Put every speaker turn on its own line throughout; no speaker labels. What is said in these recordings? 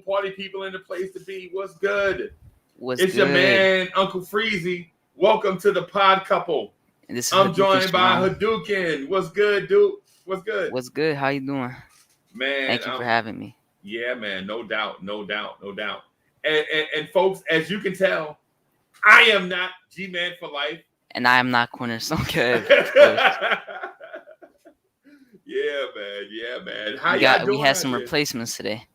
party people in the place to be. What's good?
What's
it's
good?
Your man, Uncle Freezy. Welcome to the Pod Couple. I'm joined by Hadouken. What's good, dude? What's good?
What's good? How you doing?
Man,
thank you for having me.
Yeah, man, no doubt. And folks, as you can tell, I am not G-Man for life.
And I am not Cornerstone Kev.
Yeah, man. How y'all doing?
We had some replacements today.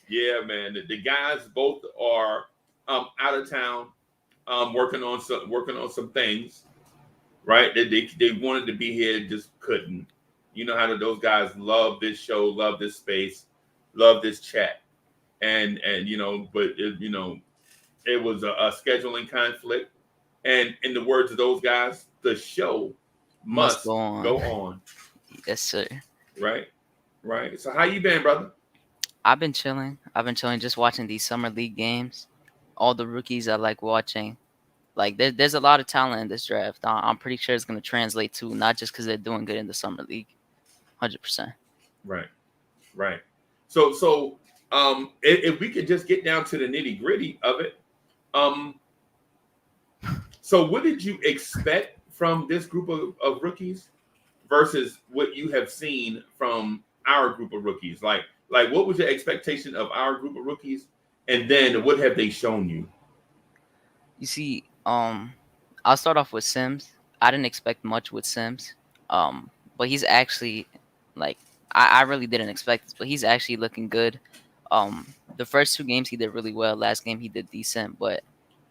Yeah, man. The guys both are out of town, working on some things. Right? They wanted to be here, just couldn't. You know how those guys love this show, love this space, love this chat, and but it was a scheduling conflict. And in the words of those guys, the show must go on.
Yes, sir.
Right. So how you been, brother?
I've been chilling, just watching these summer league games. All the rookies I like watching. Like there's a lot of talent in this draft. I'm pretty sure it's going to translate to not just because they're doing good in the summer league. 100%.
Right. So if we could just get down to the nitty gritty of it. So what did you expect from this group of rookies versus what you have seen from our group of rookies? Like what was your expectation of our group of rookies, and then what have they shown you?
You see, I'll start off with Sims. I didn't expect much with Sims, but he's actually I really didn't expect this, but he's actually looking good. The first 2 games he did really well. Last game he did decent, but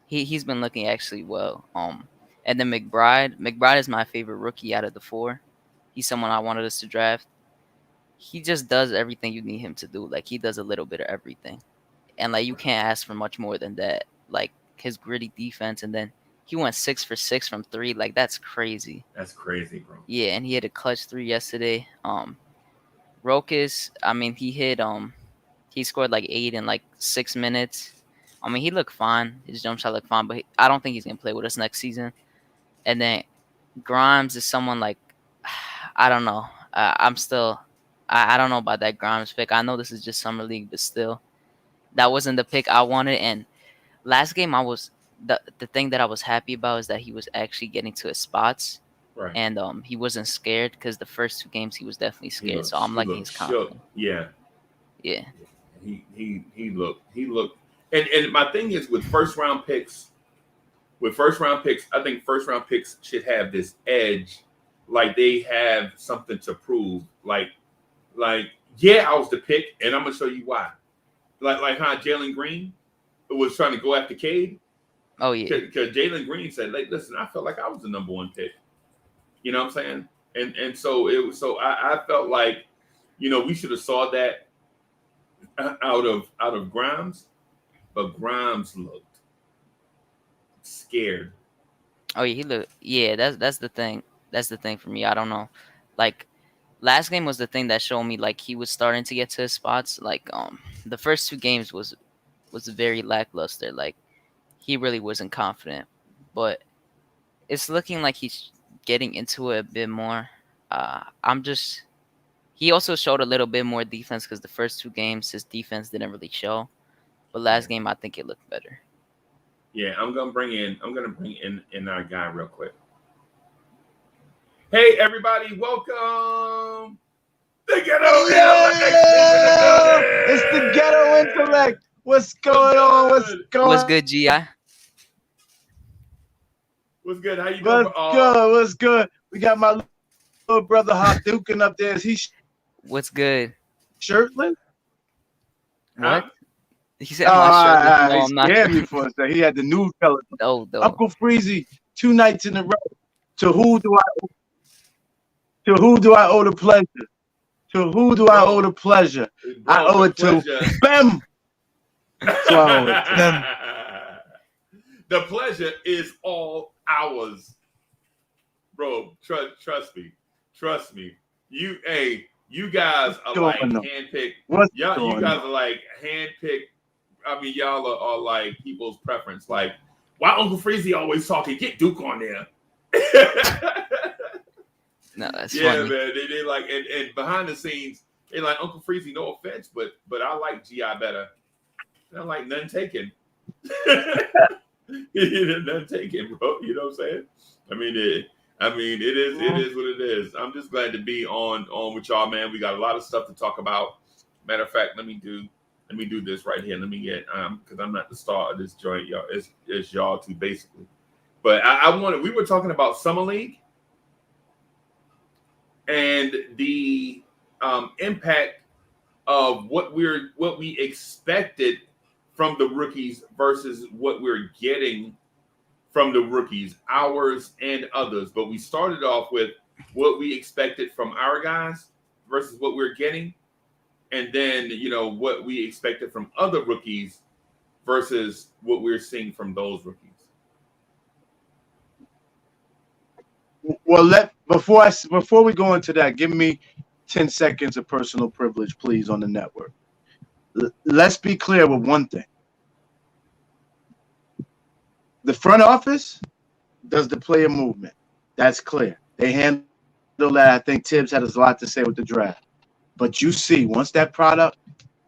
he's been looking actually well. And then McBride is my favorite rookie out of the 4. He's someone I wanted us to draft. He just does everything you need him to do. Like he does a little bit of everything, and like you can't ask for much more than that. Like his gritty defense, and then he went 6 for 6 from 3. Like that's crazy.
That's crazy, bro.
Yeah, and he had a clutch 3 yesterday. Rokas, I mean, he scored like 8 in like 6 minutes. I mean, he looked fine. His jump shot looked fine, but I don't think he's gonna play with us next season. And then Grimes is someone like I don't know. I don't know about that Grimes pick. I know this is just summer league, but still, that wasn't the pick I wanted. And last game, the thing that I was happy about is that he was actually getting to his spots,
right?
And he wasn't scared because the first 2 games he was definitely scared. So I'm liking his confidence.
Yeah.
He
looked. And my thing is with first round picks, I think first round picks should have this edge, like they have something to prove. Like yeah, I was the pick, and I'm gonna show you why. Like how Jalen Green was trying to go after Cade.
Oh yeah,
because Jalen Green said, like, listen, I felt like I was the number 1 pick. You know what I'm saying? And so it was. So I felt like, we should have saw that out of Grimes, but Grimes looked scared.
Oh yeah, he looked. Yeah, that's the thing. That's the thing for me. I don't know. Like last game was the thing that showed me like he was starting to get to his spots. Like the first 2 games was very lackluster. Like he really wasn't confident, but it's looking like he's getting into it a bit more. He also showed a little bit more defense because the first 2 games his defense didn't really show, but last game I think it looked better.
Yeah, I'm gonna bring in our guy real quick. Hey everybody, welcome. The Ghetto Intellect.
It's the Ghetto Intellect. What's going on?
What's good, G.I.?
What's good? How you doing?
What's good? We got my little brother Hadouken up there. Is he
What's good?
Shirtless?
What? He said my shirt.
No, I'm not. Me for a second. He had the nude color.
No.
Uncle Freezy, 2 nights in a row. To who do I owe the pleasure? To who do I owe the pleasure? I owe it to them. So I owe it to them.
The pleasure is all ours, bro. Trust me. You guys are like handpicked. You guys are like handpicked. I mean, y'all are like people's preference. Like, why Uncle Freezy always talking? Get Duke on there.
No, that's
funny.
Man.
They like, and behind the scenes, they like Uncle Freezy. No offense, but I like GI better. I'm like, none taken. None taken, bro. You know what I'm saying? I mean, it is what it is. I'm just glad to be on with y'all, man. We got a lot of stuff to talk about. Matter of fact, let me do this right here. Let me get because I'm not the star of this joint, y'all. It's y'all two basically. But we were talking about Summer League and the impact of what we expected from the rookies versus what we're getting from the rookies, ours and others. But we started off with what we expected from our guys versus what we're getting. And then, what we expected from other rookies versus what we're seeing from those rookies.
Well, before we go into that, give me 10 seconds of personal privilege, please, on the network. Let's be clear with one thing. The front office does the player movement. That's clear. They handle that. I think Tibbs had a lot to say with the draft. But you see, once that product,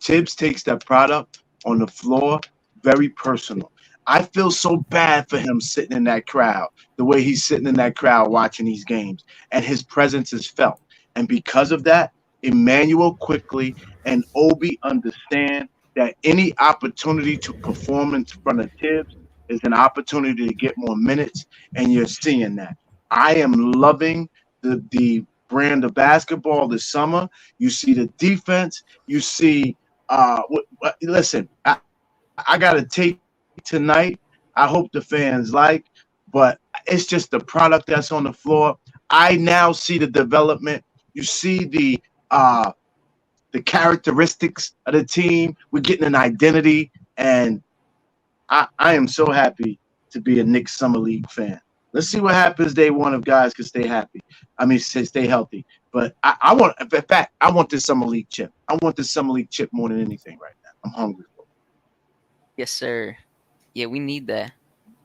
Tibbs takes that product on the floor, very personal. I feel so bad for him sitting in that crowd, the way he's sitting in that crowd watching these games, and his presence is felt. And because of that, Emmanuel Quickley and Obi understand that any opportunity to perform in front of Tibbs is an opportunity to get more minutes, and you're seeing that. I am loving the brand of basketball this summer. You see the defense. You see, listen, I got a tape tonight. I hope the fans like, but it's just the product that's on the floor. I now see the development. You see the characteristics of the team. We're getting an identity, and I am so happy to be a Knicks Summer League fan. Let's see what happens day one if guys can stay happy. Stay healthy. But I want this Summer League chip. I want this Summer League chip more than anything right now. I'm hungry for it.
Yes, sir. Yeah, we need that.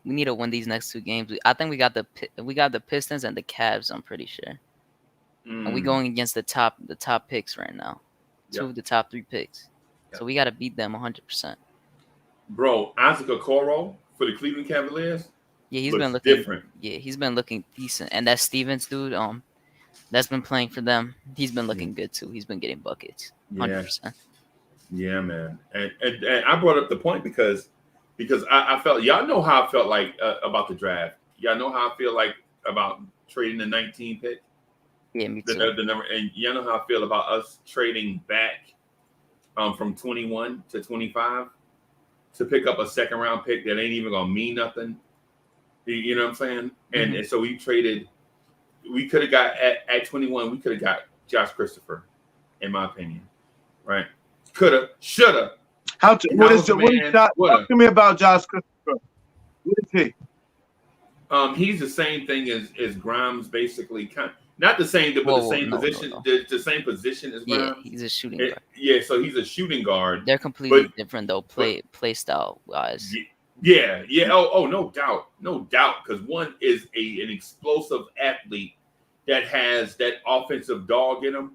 We need to win these next two games. I think we got the Pistons and the Cavs. I'm pretty sure. And we going against the top picks right now. Two of the top 3 picks. Yep. So we got to beat them 100%.
Bro, Isaac Okoro for the Cleveland Cavaliers.
Yeah, he's been looking
different.
Yeah, he's been looking decent. And that Stevens dude, that's been playing for them. He's been looking good too. He's been getting buckets, 100%.
Yeah, man. And I brought up the point because I felt, y'all know how I felt like about the draft. Y'all know how I feel like about trading the 19 pick.
Yeah, me too.
The number, and y'all know how I feel about us trading back from 21 to 25 to pick up a second round pick that ain't even gonna mean nothing. You know what I'm saying? And so we traded. We could have got at 21. We could have got Josh Christopher, in my opinion. Right? Coulda, shoulda.
Talk to me about Josh Christopher. What is he?
He's the same thing as Grimes, basically. Not the same, but the same position. No. The same position as Grimes.
Yeah, he's a shooting guard.
Yeah, so he's a shooting guard.
They're completely different though, play style wise.
Yeah. Oh, no doubt. Because one is an explosive athlete that has that offensive dog in him,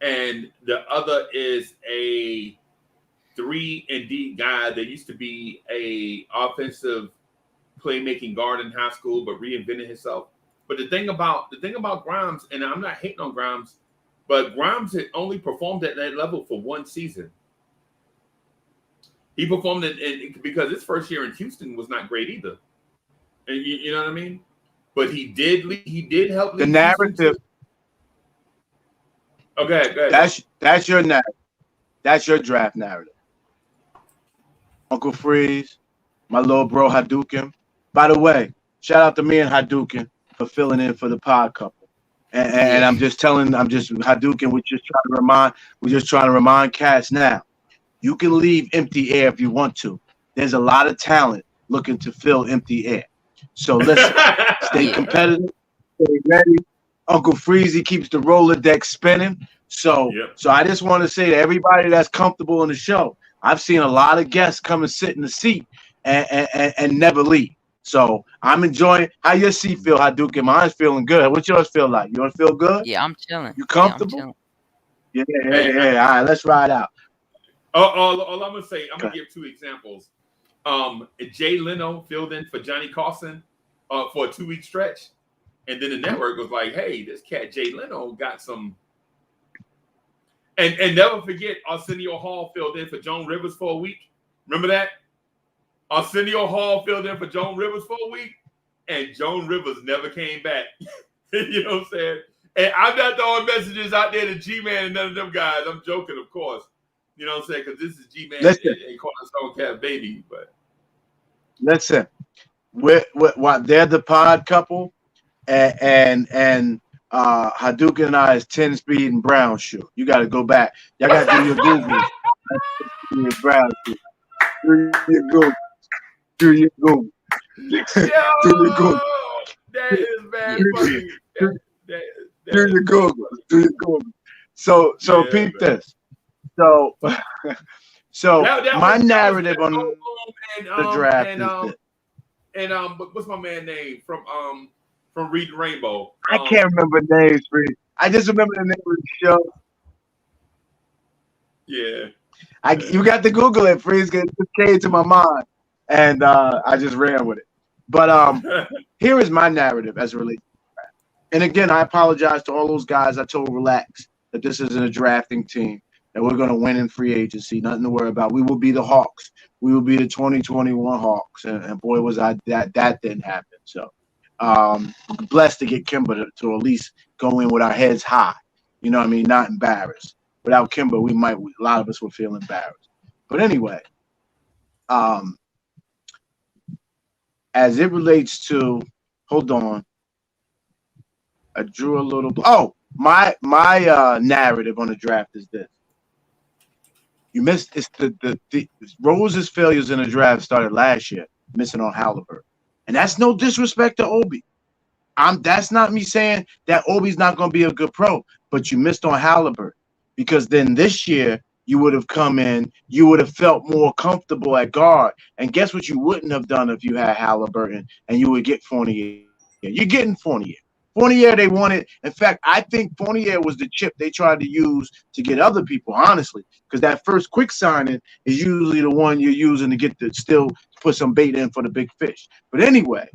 and the other is a 3-and-D guy that used to be a offensive playmaking guard in high school, but reinvented himself. But the thing about Grimes, and I'm not hating on Grimes, but Grimes had only performed at that level for one season. He performed because his first year in Houston was not great either, and you know what I mean. But he did help
the narrative.
Okay, go ahead.
That's your narrative. That's your draft narrative. Uncle Freeze, my little bro Hadouken. By the way, shout out to me and Hadouken for filling in for the pod couple. And I'm just Hadouken. We're just trying to remind cats now. You can leave empty air if you want to. There's a lot of talent looking to fill empty air. So listen, stay competitive, stay ready. Uncle Freezy keeps the Rolodex spinning. So I just want to say to everybody that's comfortable in the show, I've seen a lot of guests come and sit in the seat and never leave. So I'm enjoying. How your seat feel, Hadouken? Mine's feeling good. What's yours feel like? You want to feel good?
Yeah, I'm chilling.
You comfortable? Yeah. All right, let's ride out.
All I'm gonna say, I'm gonna
Okay.
give two examples. Jay Leno filled in for Johnny Carson for a 2-week stretch, and then the network was like, "Hey, this cat Jay Leno got some." And never forget, Arsenio Hall filled in for Joan Rivers for a week. Remember that? Arsenio Hall filled in for Joan Rivers for a week, and Joan Rivers never came back. You know what I'm saying? And I'm not throwing messages out there to G-Man and none of them guys. I'm joking, of course. You know what I'm saying? Because this is G-Man and Cornerstone Cat Baby. But
listen, they're the pod couple, and Hadouken and I is 10 speed and brown shoe. You got to go back. Y'all got to do your Google. Brown shoe. Do your Google. Do your Google.
Yo,
Do your Google.
that is bad funny.
Do your Google. Do your Google. So
Yeah,
peep
man.
this. So
That
my
was
narrative on
and,
the draft
and,
is this.
and what's my man name from Read the Rainbow?
I can't remember names, Reed. I just remember the name of the show.
Yeah.
You got to Google it, Freeze. It just came to my mind, and I just ran with it. But here is my narrative as it relates to the draft. And again, I apologize to all those guys I told relax that this isn't a drafting team, that we're going to win in free agency. Nothing to worry about. We will be the Hawks. We will be the 2021 Hawks. And boy, was that didn't happen. So blessed to get Kimber to at least go in with our heads high. You know what I mean? Not embarrassed. Without Kimber, a lot of us would feel embarrassed. But anyway, as it relates to, hold on, I drew a little. Oh, my narrative on the draft is this: you missed. It's the Rose's failures in the draft started last year, missing on Halliburton, and that's no disrespect to Obi. That's not me saying that Obi's not going to be a good pro, but you missed on Halliburton. Because then this year you would have come in, you would have felt more comfortable at guard. And guess what you wouldn't have done if you had Halliburton and you would get Fournier. You're getting Fournier. Fournier they wanted. In fact, I think Fournier was the chip they tried to use to get other people, honestly. Because that first quick signing is usually the one you're using to get still put some bait in for the big fish. But anyway,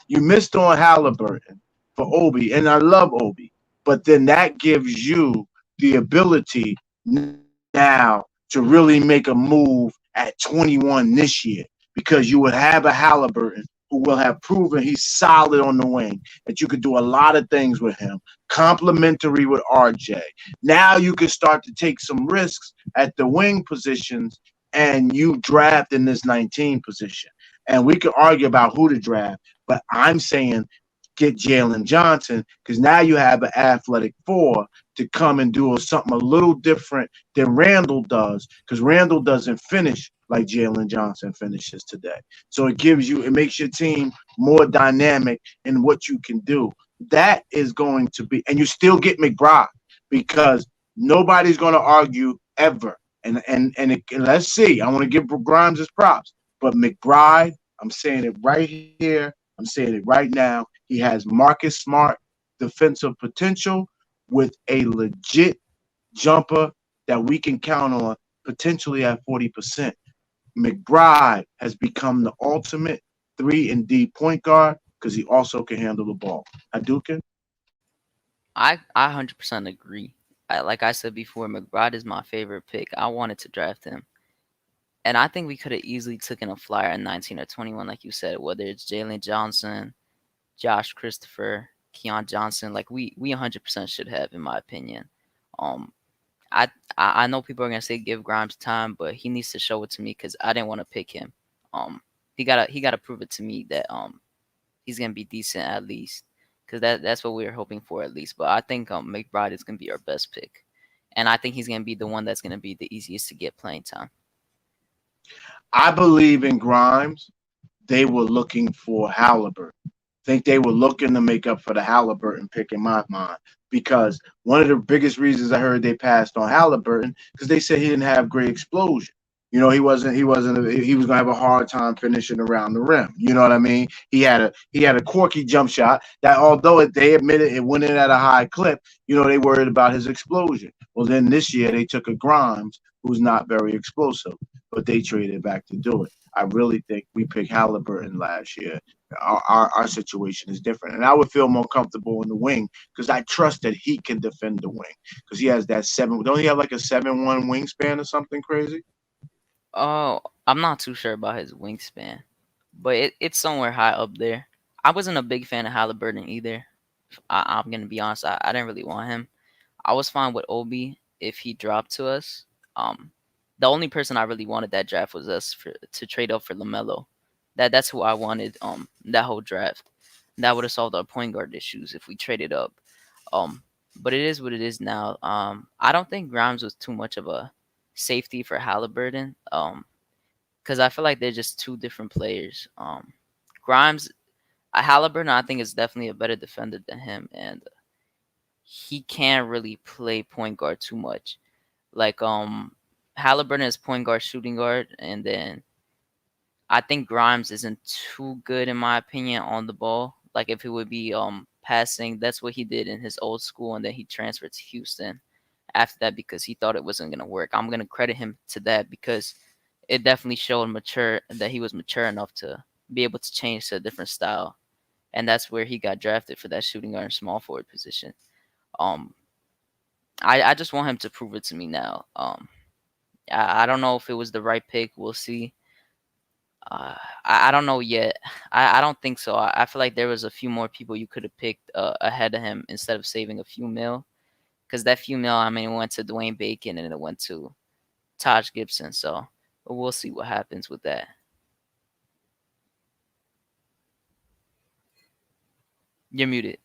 you missed on Halliburton for Obi, and I love Obi. But then that gives you the ability now to really make a move at 21 this year, because you would have a Halliburton who will have proven he's solid on the wing, that you could do a lot of things with him, complementary with RJ. Now you can start to take some risks at the wing positions, and you draft in this 19 position. And we could argue about who to draft, but I'm saying get Jalen Johnson, because now you have an athletic 4 to come and do something a little different than Randall does, because Randall doesn't finish like Jalen Johnson finishes today. So it makes your team more dynamic in what you can do. That is going to be, and you still get McBride, because nobody's going to argue ever. And let's see, I want to give Grimes his props, but McBride, I'm saying it right here, I'm saying it right now, he has Marcus Smart defensive potential with a legit jumper that we can count on potentially at 40%. McBride has become the ultimate 3-and-D point guard because he also can handle the ball. Hadouken?
I 100% agree. Like I said before, McBride is my favorite pick. I wanted to draft him. And I think we could have easily taken a flyer at 19 or 21, like you said, whether it's Jalen Johnson, Josh Christopher, Keon Johnson. Like we 100% should have, in my opinion. I know people are gonna say give Grimes time, but he needs to show it to me, because I didn't want to pick him. He gotta prove it to me that he's gonna be decent at least, because that's what we were hoping for at least. But I think McBride is gonna be our best pick, and I think he's gonna be the one that's gonna be the easiest to get playing time.
I believe in Grimes. They were looking for Halliburton. I think they were looking to make up for the Halliburton pick in my mind, because one of the biggest reasons I heard they passed on Halliburton because they said he didn't have great explosion. You know, he was gonna have a hard time finishing around the rim. You know what I mean? He had a quirky jump shot that, although they admitted it went in at a high clip, you know, they worried about his explosion. Well, then this year they took a Grimes who's not very explosive, but they traded back to do it. I really think we picked Halliburton last year. Our situation is different, and I would feel more comfortable in the wing because I trust that he can defend the wing because he has that seven. Don't he have like a 7'1" wingspan or something crazy?
Oh, I'm not too sure about his wingspan, but it's somewhere high up there. I wasn't a big fan of Halliburton either. I'm gonna be honest. I didn't really want him. I was fine with Obi if he dropped to us. Um, the only person I really wanted that draft was us to trade up for Lamelo. That's who I wanted. That whole draft. That would have solved our point guard issues if we traded up. Um, but it is what it is now. I don't think Grimes was too much of a safety for Halliburton. Because I feel like they're just two different players. Grimes, Halliburton, I think is definitely a better defender than him, and he can't really play point guard too much. Like Halliburton is point guard, shooting guard, and then I think Grimes isn't too good in my opinion on the ball. Like if he would be passing, that's what he did in his old school, and then he transferred to Houston after that because he thought it wasn't gonna work. I'm gonna credit him to that because it definitely showed that he was mature enough to be able to change to a different style, and that's where he got drafted for that shooting guard and small forward position. Um, I just want him to prove it to me now. I don't know if it was the right pick. We'll see. I don't know yet. I don't think so. I feel like there was a few more people you could have picked ahead of him instead of saving a few mil. Because that few mil, I mean, it went to Dwayne Bacon and it went to Taj Gibson. So we'll see what happens with that. You're muted.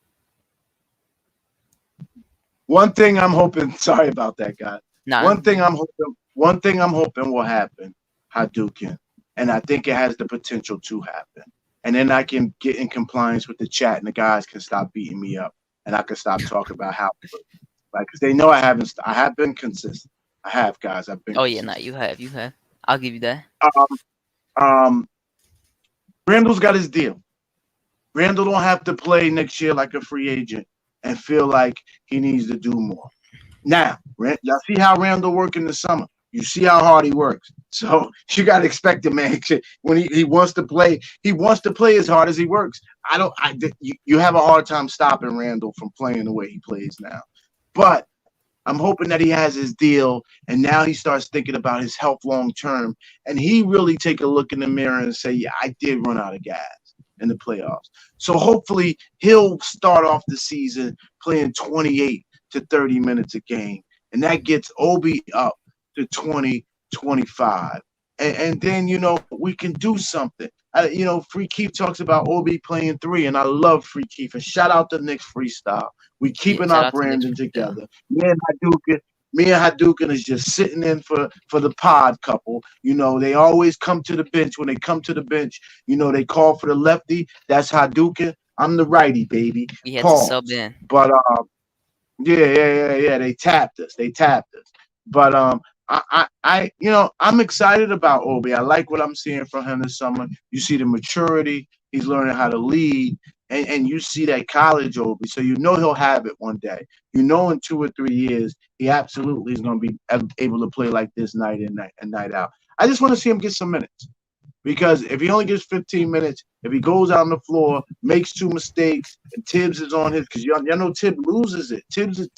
One thing I'm hoping. Sorry about that, guys.
Nah,
One thing I'm hoping. One thing I'm hoping will happen. Hadouken, and I think it has the potential to happen. And then I can get in compliance with the chat, and the guys can stop beating me up, and I can stop talking about how, like, because they know I haven't. I have been consistent. I have, guys. I've been.
Oh yeah, nah, you have. I'll give you that.
Um, Randall's got his deal. Randall don't have to play next year like a free agent and feel like he needs to do more. Now, y'all see how Randall work in the summer. You see how hard he works. So you got to expect him, man. When he wants to play, he wants to play as hard as he works. You have a hard time stopping Randall from playing the way he plays now. But I'm hoping that he has his deal, and now he starts thinking about his health long term, and he really take a look in the mirror and say, yeah, I did run out of gas in the playoffs. So hopefully he'll start off the season playing 28 to 30 minutes a game, and that gets Obi up to 20, 25. And then, we can do something. Free Keith talks about Obi playing 3, and I love Free Keith. And shout out to Nick's Freestyle. We keeping our branding together. Me and Hadouken is just sitting in for the pod couple. They always come to the bench. When they come to the bench, they call for the lefty. That's Hadouken. I'm the righty, baby.
He had to sub in.
But yeah. They tapped us. But I'm excited about Obi. I like what I'm seeing from him this summer. You see the maturity. He's learning how to lead. And you see that college Obi. So he'll have it one day. In 2 or 3 years, he absolutely is going to be able to play like this night in and night out. I just want to see him get some minutes. Because if he only gets 15 minutes, if he goes out on the floor, makes 2 mistakes, and Tibbs is on his, because y'all know Tibbs loses it. Tibbs is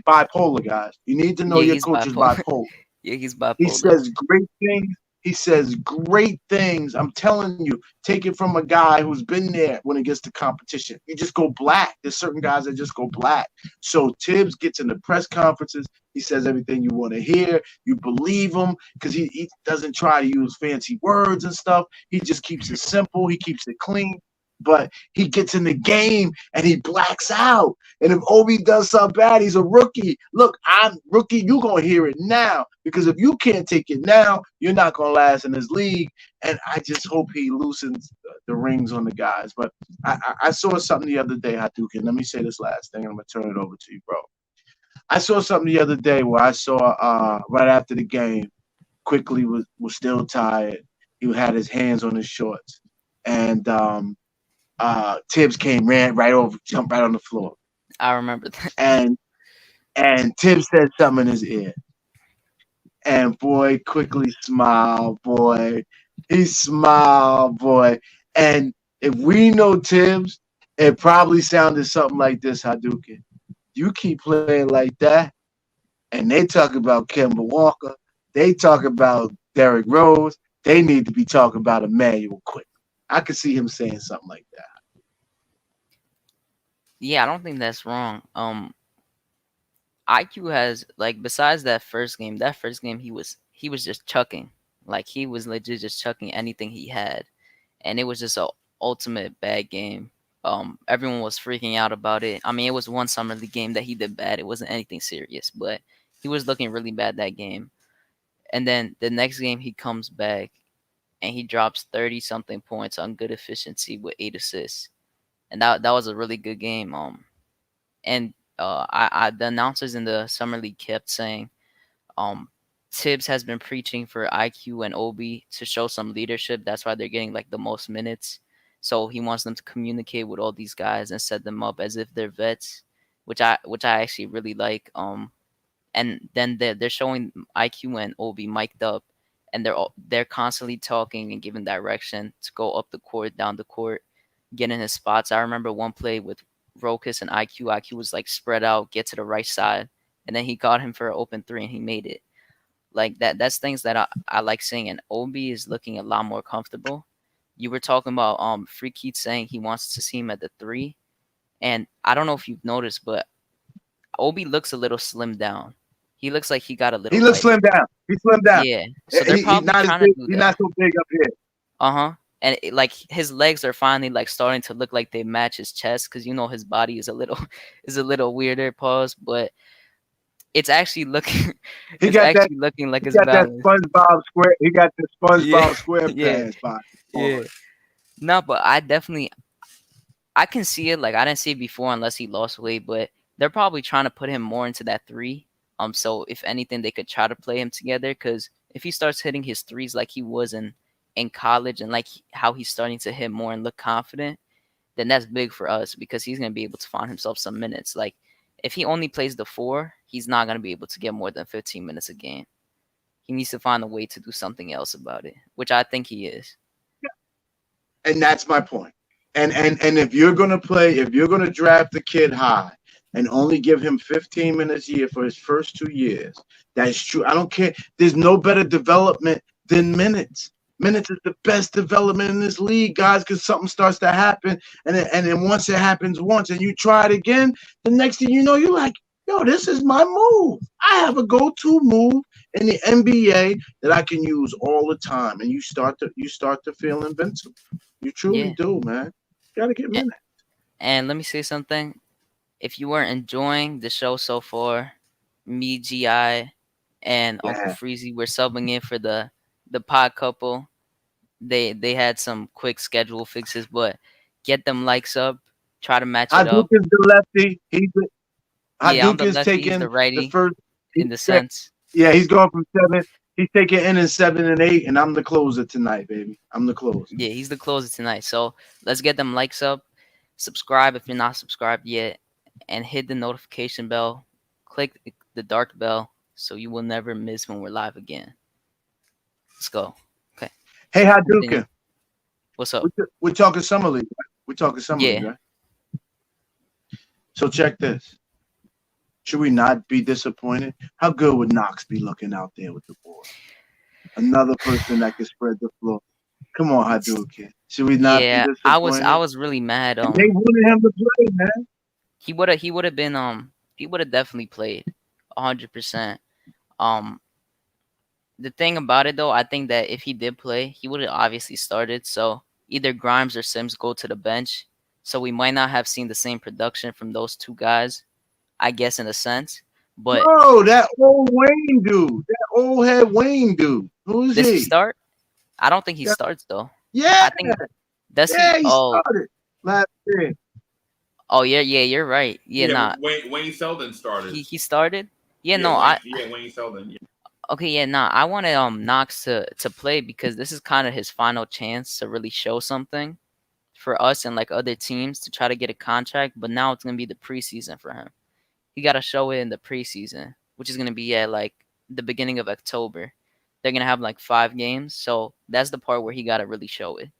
bipolar, guys. You need to know your coach is bipolar.
Yeah, he's bipolar.
He says great things. He says great things. I'm telling you, take it from a guy who's been there when it gets to competition. You just go black. There's certain guys that just go black. So Tibbs gets in the press conferences. He says everything you want to hear. You believe him because he doesn't try to use fancy words and stuff. He just keeps it simple. He keeps it clean. But he gets in the game and he blacks out. And if Obi does something bad, he's a rookie. Look, I'm rookie. You're going to hear it now. Because if you can't take it now, you're not going to last in this league. And I just hope he loosens the rings on the guys. But I saw something the other day, Hadouken. Let me say this last thing. I'm going to turn it over to you, bro. I saw something the other day where I saw right after the game, Quickley was still tired. He had his hands on his shorts. And Tibbs ran right over, jumped right on the floor.
I remember that.
And And Tim said something in his ear. And boy, quickly smiled, boy. He smiled, boy. And if we know Tibbs, it probably sounded something like this, Hadouken. You keep playing like that, and they talk about Kemba Walker, they talk about Derrick Rose, they need to be talking about Emmanuel Quick. I could see him saying something like that.
Yeah, I don't think that's wrong. IQ has like besides that first game he was just chucking. Like he was legit just chucking anything he had. And it was just a ultimate bad game. Everyone was freaking out about it. I mean, it was one summer league game that he did bad. It wasn't anything serious, but he was looking really bad that game. And then the next game he comes back and he drops 30 something points on good efficiency with 8 assists. And that was a really good game. And I the announcers in the summer league kept saying, um, Tibbs has been preaching for IQ and Obi to show some leadership. That's why they're getting like the most minutes. So he wants them to communicate with all these guys and set them up as if they're vets, which I actually really like. And then they're showing IQ and Obi mic'd up, and they're constantly talking and giving direction to go up the court, down the court, get in his spots. I remember one play with Rokas and IQ. IQ was like spread out, get to the right side, and then he got him for an open three and he made it. Like that's things that I like seeing. And Obi is looking a lot more comfortable. You were talking about Freaky saying he wants to see him at the three, and I don't know if you've noticed, but Obi looks a little slimmed down. He looks like he got a little
He looks
lighter.
slimmed down. He slimmed down.
Yeah, so they're
He's
probably
not as
trying
big.
to do
He's
that.
not so big up here.
And like his legs are finally like starting to look like they match his chest because you know his body is a little is a little weirder. Pause, but it's actually looking
He
it's
got that.
actually looking like
He
it's
got that
balanced.
SpongeBob square. He got the
Yeah,
SpongeBob
yeah,
SquarePants body.
yeah. No, but I can see it. Like I didn't see it before unless he lost weight, but they're probably trying to put him more into that three. So if anything, they could try to play him together because if he starts hitting his threes like he was in college and like how he's starting to hit more and look confident, then that's big for us because he's gonna be able to find himself some minutes. Like if he only plays the four, he's not gonna be able to get more than 15 minutes a game. He needs to find a way to do something else about it, which I think he is.
And that's my point. And if you're gonna play, if you're gonna draft the kid high and only give him 15 minutes a year for his first 2 years, that's true. I don't care. There's no better development than minutes. Minutes is the best development in this league, guys, because something starts to happen, and then once it happens once, and you try it again, the next thing you know, you're like, yo, this is my move. I have a go-to move in the NBA that I can use all the time, and you start to feel invincible. You truly
Yeah.
do, man. You gotta get minutes.
And let me say something. If you were enjoying the show so far, me, GI, and Uncle
Yeah.
Freezy were subbing in for the pod couple. They had some quick schedule fixes, but get them likes up. Try to match it
Hadouken
up.
is the lefty.
Yeah, I'm the
Hadouken's
lefty, he's
taking
the
the
righty
first.
in the sense.
Yeah, he's going from 7. He's taking innings 7 and 8, and I'm the closer tonight, baby. I'm the closer.
Yeah, he's the closer tonight. So let's get them likes up. Subscribe if you're not subscribed yet, and hit the notification bell. Click the dark bell so you will never miss when we're live again. Let's go. Okay.
Hey,
Continue.
Hadouken.
What's up?
We're talking summer league. Right? We're talking summer league,
Yeah.
right? So check this. Should we not be disappointed? How good would Knox be looking out there with the ball? Another person that can spread the floor. Come on, Hadouken. Should we not be
Yeah,
disappointed?
I was really mad.
And they wanted him to play, man.
He would have been he would have definitely played 100%. The thing about it though, I think that if he did play, he would have obviously started. So either Grimes or Sims go to the bench. So we might not have seen the same production from those two guys, I guess in a sense. But
Bro, that old Wayne dude, that old head Wayne dude. Who is
does
he?
he start? I don't think he
Yeah.
starts though.
Yeah,
I think does
yeah,
he?
he started last year.
Oh yeah, you're right. Yeah, nah.
Wayne Selden started.
He started? Yeah, no,
Wayne Selden. Yeah.
Okay, yeah, nah. I wanted Knox to play because this is kind of his final chance to really show something for us and like other teams to try to get a contract. But now it's gonna be the preseason for him. he got to show it in the preseason, which is gonna be at like the beginning of October. They're gonna have like 5 games, so that's the part where he got to really show it.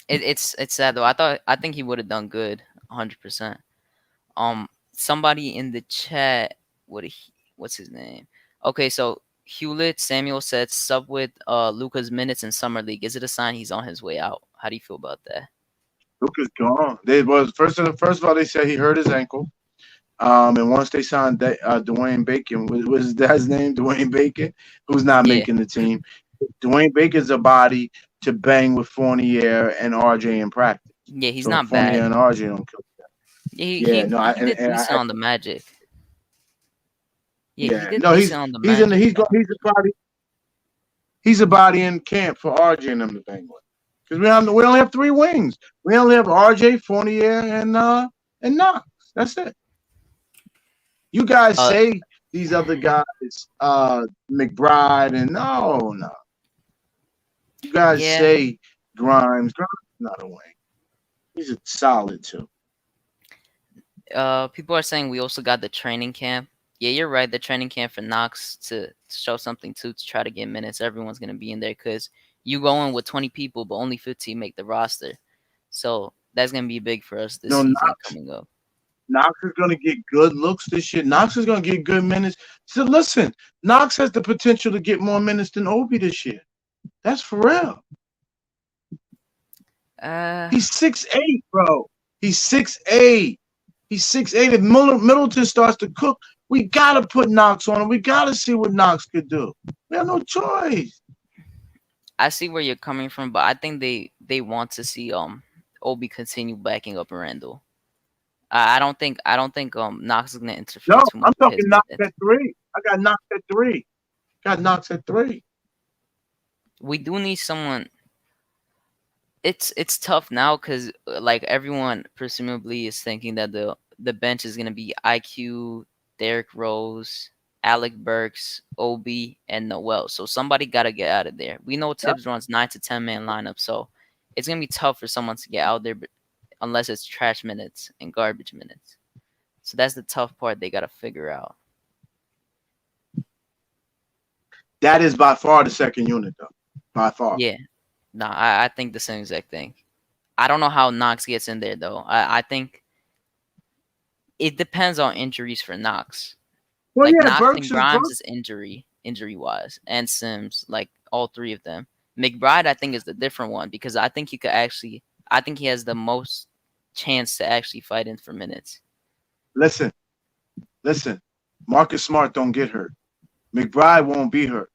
It's sad though. I think he would have done good, 100%. Somebody in the chat, what's his name? Okay, so Hewlett Samuel said sub with Luca's minutes in summer league. Is it a sign he's on his way out? How do you feel about that?
Luka's gone. They was first of all they said he hurt his ankle. And once they signed Dwayne Bacon, what is that his name? Dwayne Bacon, who's not
Yeah,
making the team. Dwayne Bacon's a body to bang with Fournier and RJ in practice.
yeah, he's
So
not
Fournier
bad.
and RJ don't kill.
Yeah,
Yeah, no,
he did decent on the Magic. Yeah, he
yeah,
did
no,
decent on the
he's in the,
Magic.
he's a body in camp for RJ and them to bang with. Because we only have 3 wings. We only have RJ, Fournier, and Knox. That's it. You guys say these other guys, McBride, and no. You guys say Grimes. Grimes is not a wing. He's a solid too.
People are saying we also got the training camp. Yeah, you're right. The training camp for Knox to show something too, to try to get minutes. Everyone's gonna be in there because you go in with 20 people, but only 15 make the roster. So that's gonna be big for us this season coming up.
Knox is going to get good looks this year. Knox is going to get good minutes. So listen, Knox has the potential to get more minutes than Obi this year. That's for real. He's 6'8", bro. He's 6'8". He's 6'8". If Middleton starts to cook, we got to put Knox on him. We got to see what Knox could do. We have no choice.
I see where you're coming from, but I think they want to see Obi continue backing up Randall. I don't think Knox is gonna interfere too much.
I'm talking Knox at 3. I got Knox at 3. Got Knox at 3.
We do need someone. It's tough now because like everyone presumably is thinking that the bench is gonna be IQ, Derrick Rose, Alec Burks, Obi, and Noel. So somebody gotta get out of there. We know Tibbs runs 9 to 10 man lineup, so it's gonna be tough for someone to get out there, but unless it's trash minutes and garbage minutes. So that's the tough part they got to figure out.
That is by far the second unit, though. By far.
Yeah. No, I think the same exact thing. I don't know how Knox gets in there, though. I think it depends on injuries for Knox.
Well,
like,
yeah,
Knox
Burks
and Grimes is injury-wise, and Sims, like, all 3 of them. McBride, I think, is the different one because I think he could actually – I think he has the most chance to actually fight in for minutes.
Listen. Marcus Smart don't get hurt. McBride won't be hurt.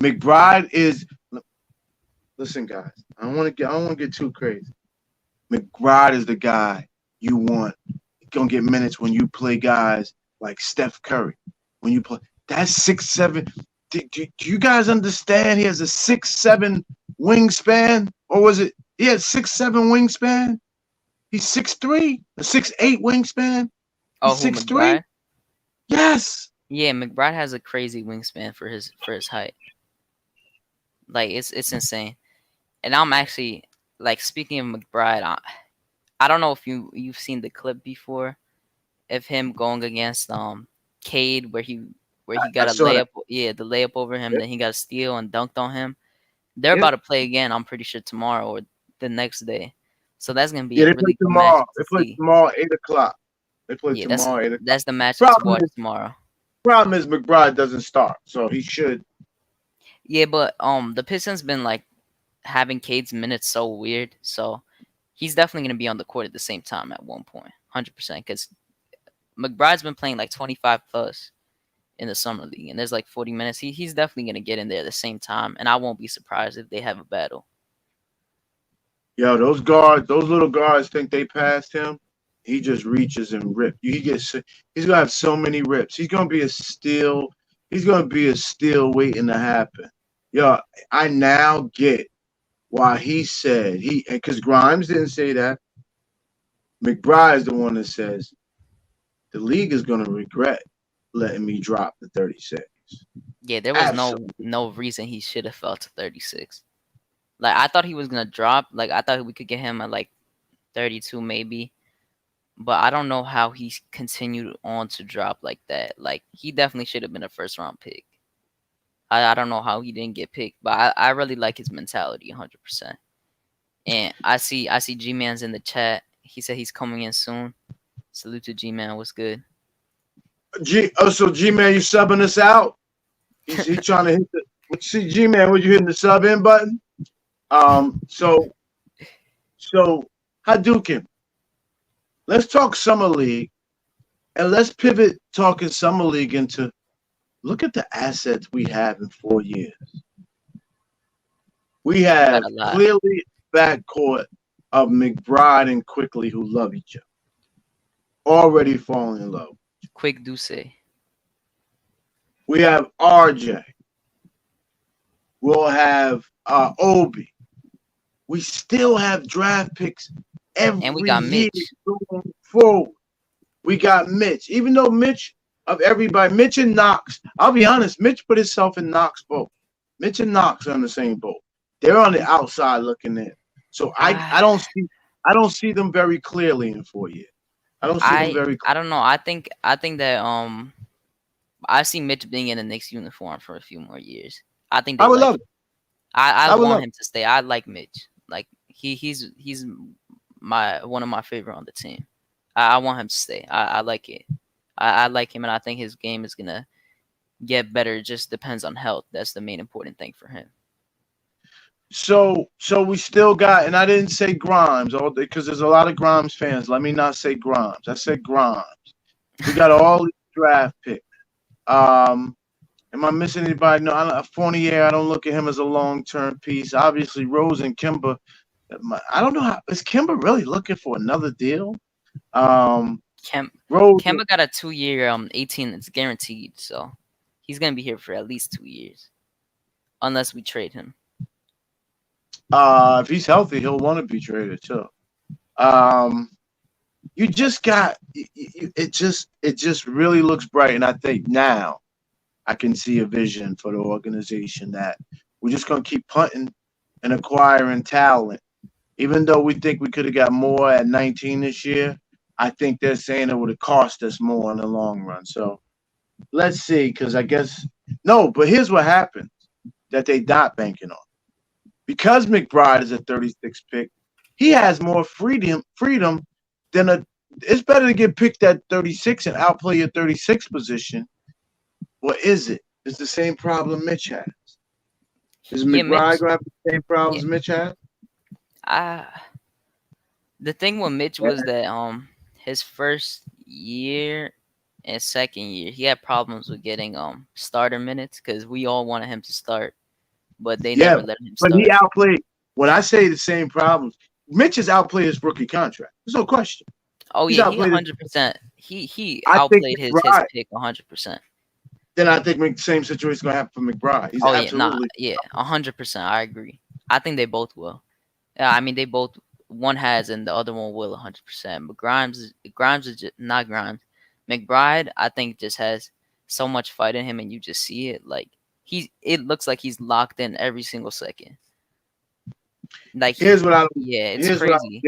McBride is. Listen, guys. I don't want to get too crazy. McBride is the guy you want. He's gonna get minutes when you play guys like Steph Curry. When you play, that's 6'7". Do you guys understand? He has a 6'7" wingspan, or was it? He had 6'7" wingspan. He's 6'3", a 6'8" wingspan.
Oh,
He's 6'3". Yes.
Yeah, McBride has a crazy wingspan for his height. Like it's insane. And I'm actually like speaking of McBride. I don't know if you've seen the clip before of him going against Cade where he got a layup. Yeah, the layup over him. Then he got a steal and dunked on him. They're about to play again. I'm pretty sure tomorrow or the next day. So that's gonna be
they
really
play tomorrow. They play tomorrow 8:00. They play tomorrow 8:00.
That's the match to watch tomorrow.
Problem is McBride doesn't start, so he should.
Yeah, but the Pistons been like having Cade's minutes so weird, so he's definitely gonna be on the court at the same time at one point, 100%. Because McBride's been playing like 25 plus in the summer league, and there's like 40 minutes. He's definitely gonna get in there at the same time, and I won't be surprised if they have a battle.
Yo, those little guards think they passed him. He just reaches and rips. He's gonna have so many rips. He's gonna be a steal. He's gonna be a steal waiting to happen. Yo, I now get why he said because Grimes didn't say that. McBride's the one that says the league is gonna regret letting me drop the 36.
Yeah, there was no reason he should have fell to 36. Like I thought he was gonna drop. Like I thought we could get him at like 32 maybe. But I don't know how he's continued on to drop like that. Like he definitely should have been a first round pick. I don't know how he didn't get picked, but I really like his mentality 100%. And I see G Man's in the chat. He said he's coming in soon. Salute to G Man. What's good?
So G-Man, you subbing us out? He trying to hit the. See, G-Man, were you hitting the sub in button? So Hadouken, let's talk Summer League, and let's pivot talking Summer League into look at the assets we have in 4 years. We have clearly backcourt of McBride and Quickley who love each other, already falling in love.
Quick Duce.
We have RJ. We'll have Obi. We still have draft picks every
And we got
year
Mitch.
going forward. We got Mitch. Even though Mitch, of everybody, Mitch and Knox, I'll be honest, Mitch put himself in Knox boat. Mitch and Knox are on the same boat. They're on the outside looking in. So I don't see them very clearly in 4 years. I don't see them very clearly.
I don't know. I think that I see Mitch being in the Knicks uniform for a few more years. I think
I would love it.
I want him to stay. I like Mitch. Like he's one of my favorite on the team. I want him to stay. I like it. I like him, and I think his game is gonna get better. It just depends on health. That's the main important thing for him.
So we still got, and I didn't say Grimes, because there's a lot of Grimes fans. Let me not say Grimes. I said Grimes. We got all these draft picks. Am I missing anybody? No, Fournier, I don't look at him as a long-term piece. Obviously, Rose and Kimber. I don't know is Kimber really looking for another deal? Rose,
Kemba got a 2-year 18 that's guaranteed, so he's gonna be here for at least 2 years, unless we trade him.
If he's healthy, he'll want to be traded too. You just got it. Just really looks bright, and I think now I can see a vision for the organization that we're just gonna keep punting and acquiring talent. Even though we think we could have got more at 19 this year, I think they're saying it would have cost us more in the long run. So let's see, because I guess but here's what happens that they not banking on. Because McBride is a 36 pick, he has more freedom than it's better to get picked at 36 and outplay your 36 position. Or is it? It's the same problem Mitch has. Is McBride going to have the same problems Mitch has?
The thing with Mitch was that his first year and second year he had problems with getting starter minutes because we all wanted him to start, but they never let him start.
But he outplayed. When I say the same problems, Mitch has outplayed his rookie contract. There's no question.
Oh yeah, he 100%. He outplayed his pick 100%.
Then I think same situation is gonna happen for McBride. He's
100%. I agree. I think they both will. I mean, they both, one has and the other one will 100%. But Grimes is just, not Grimes. McBride, I think, just has so much fight in him, and you just see it. Like it looks like he's locked in every single second. Like
here's what I don't.
Yeah, it's crazy.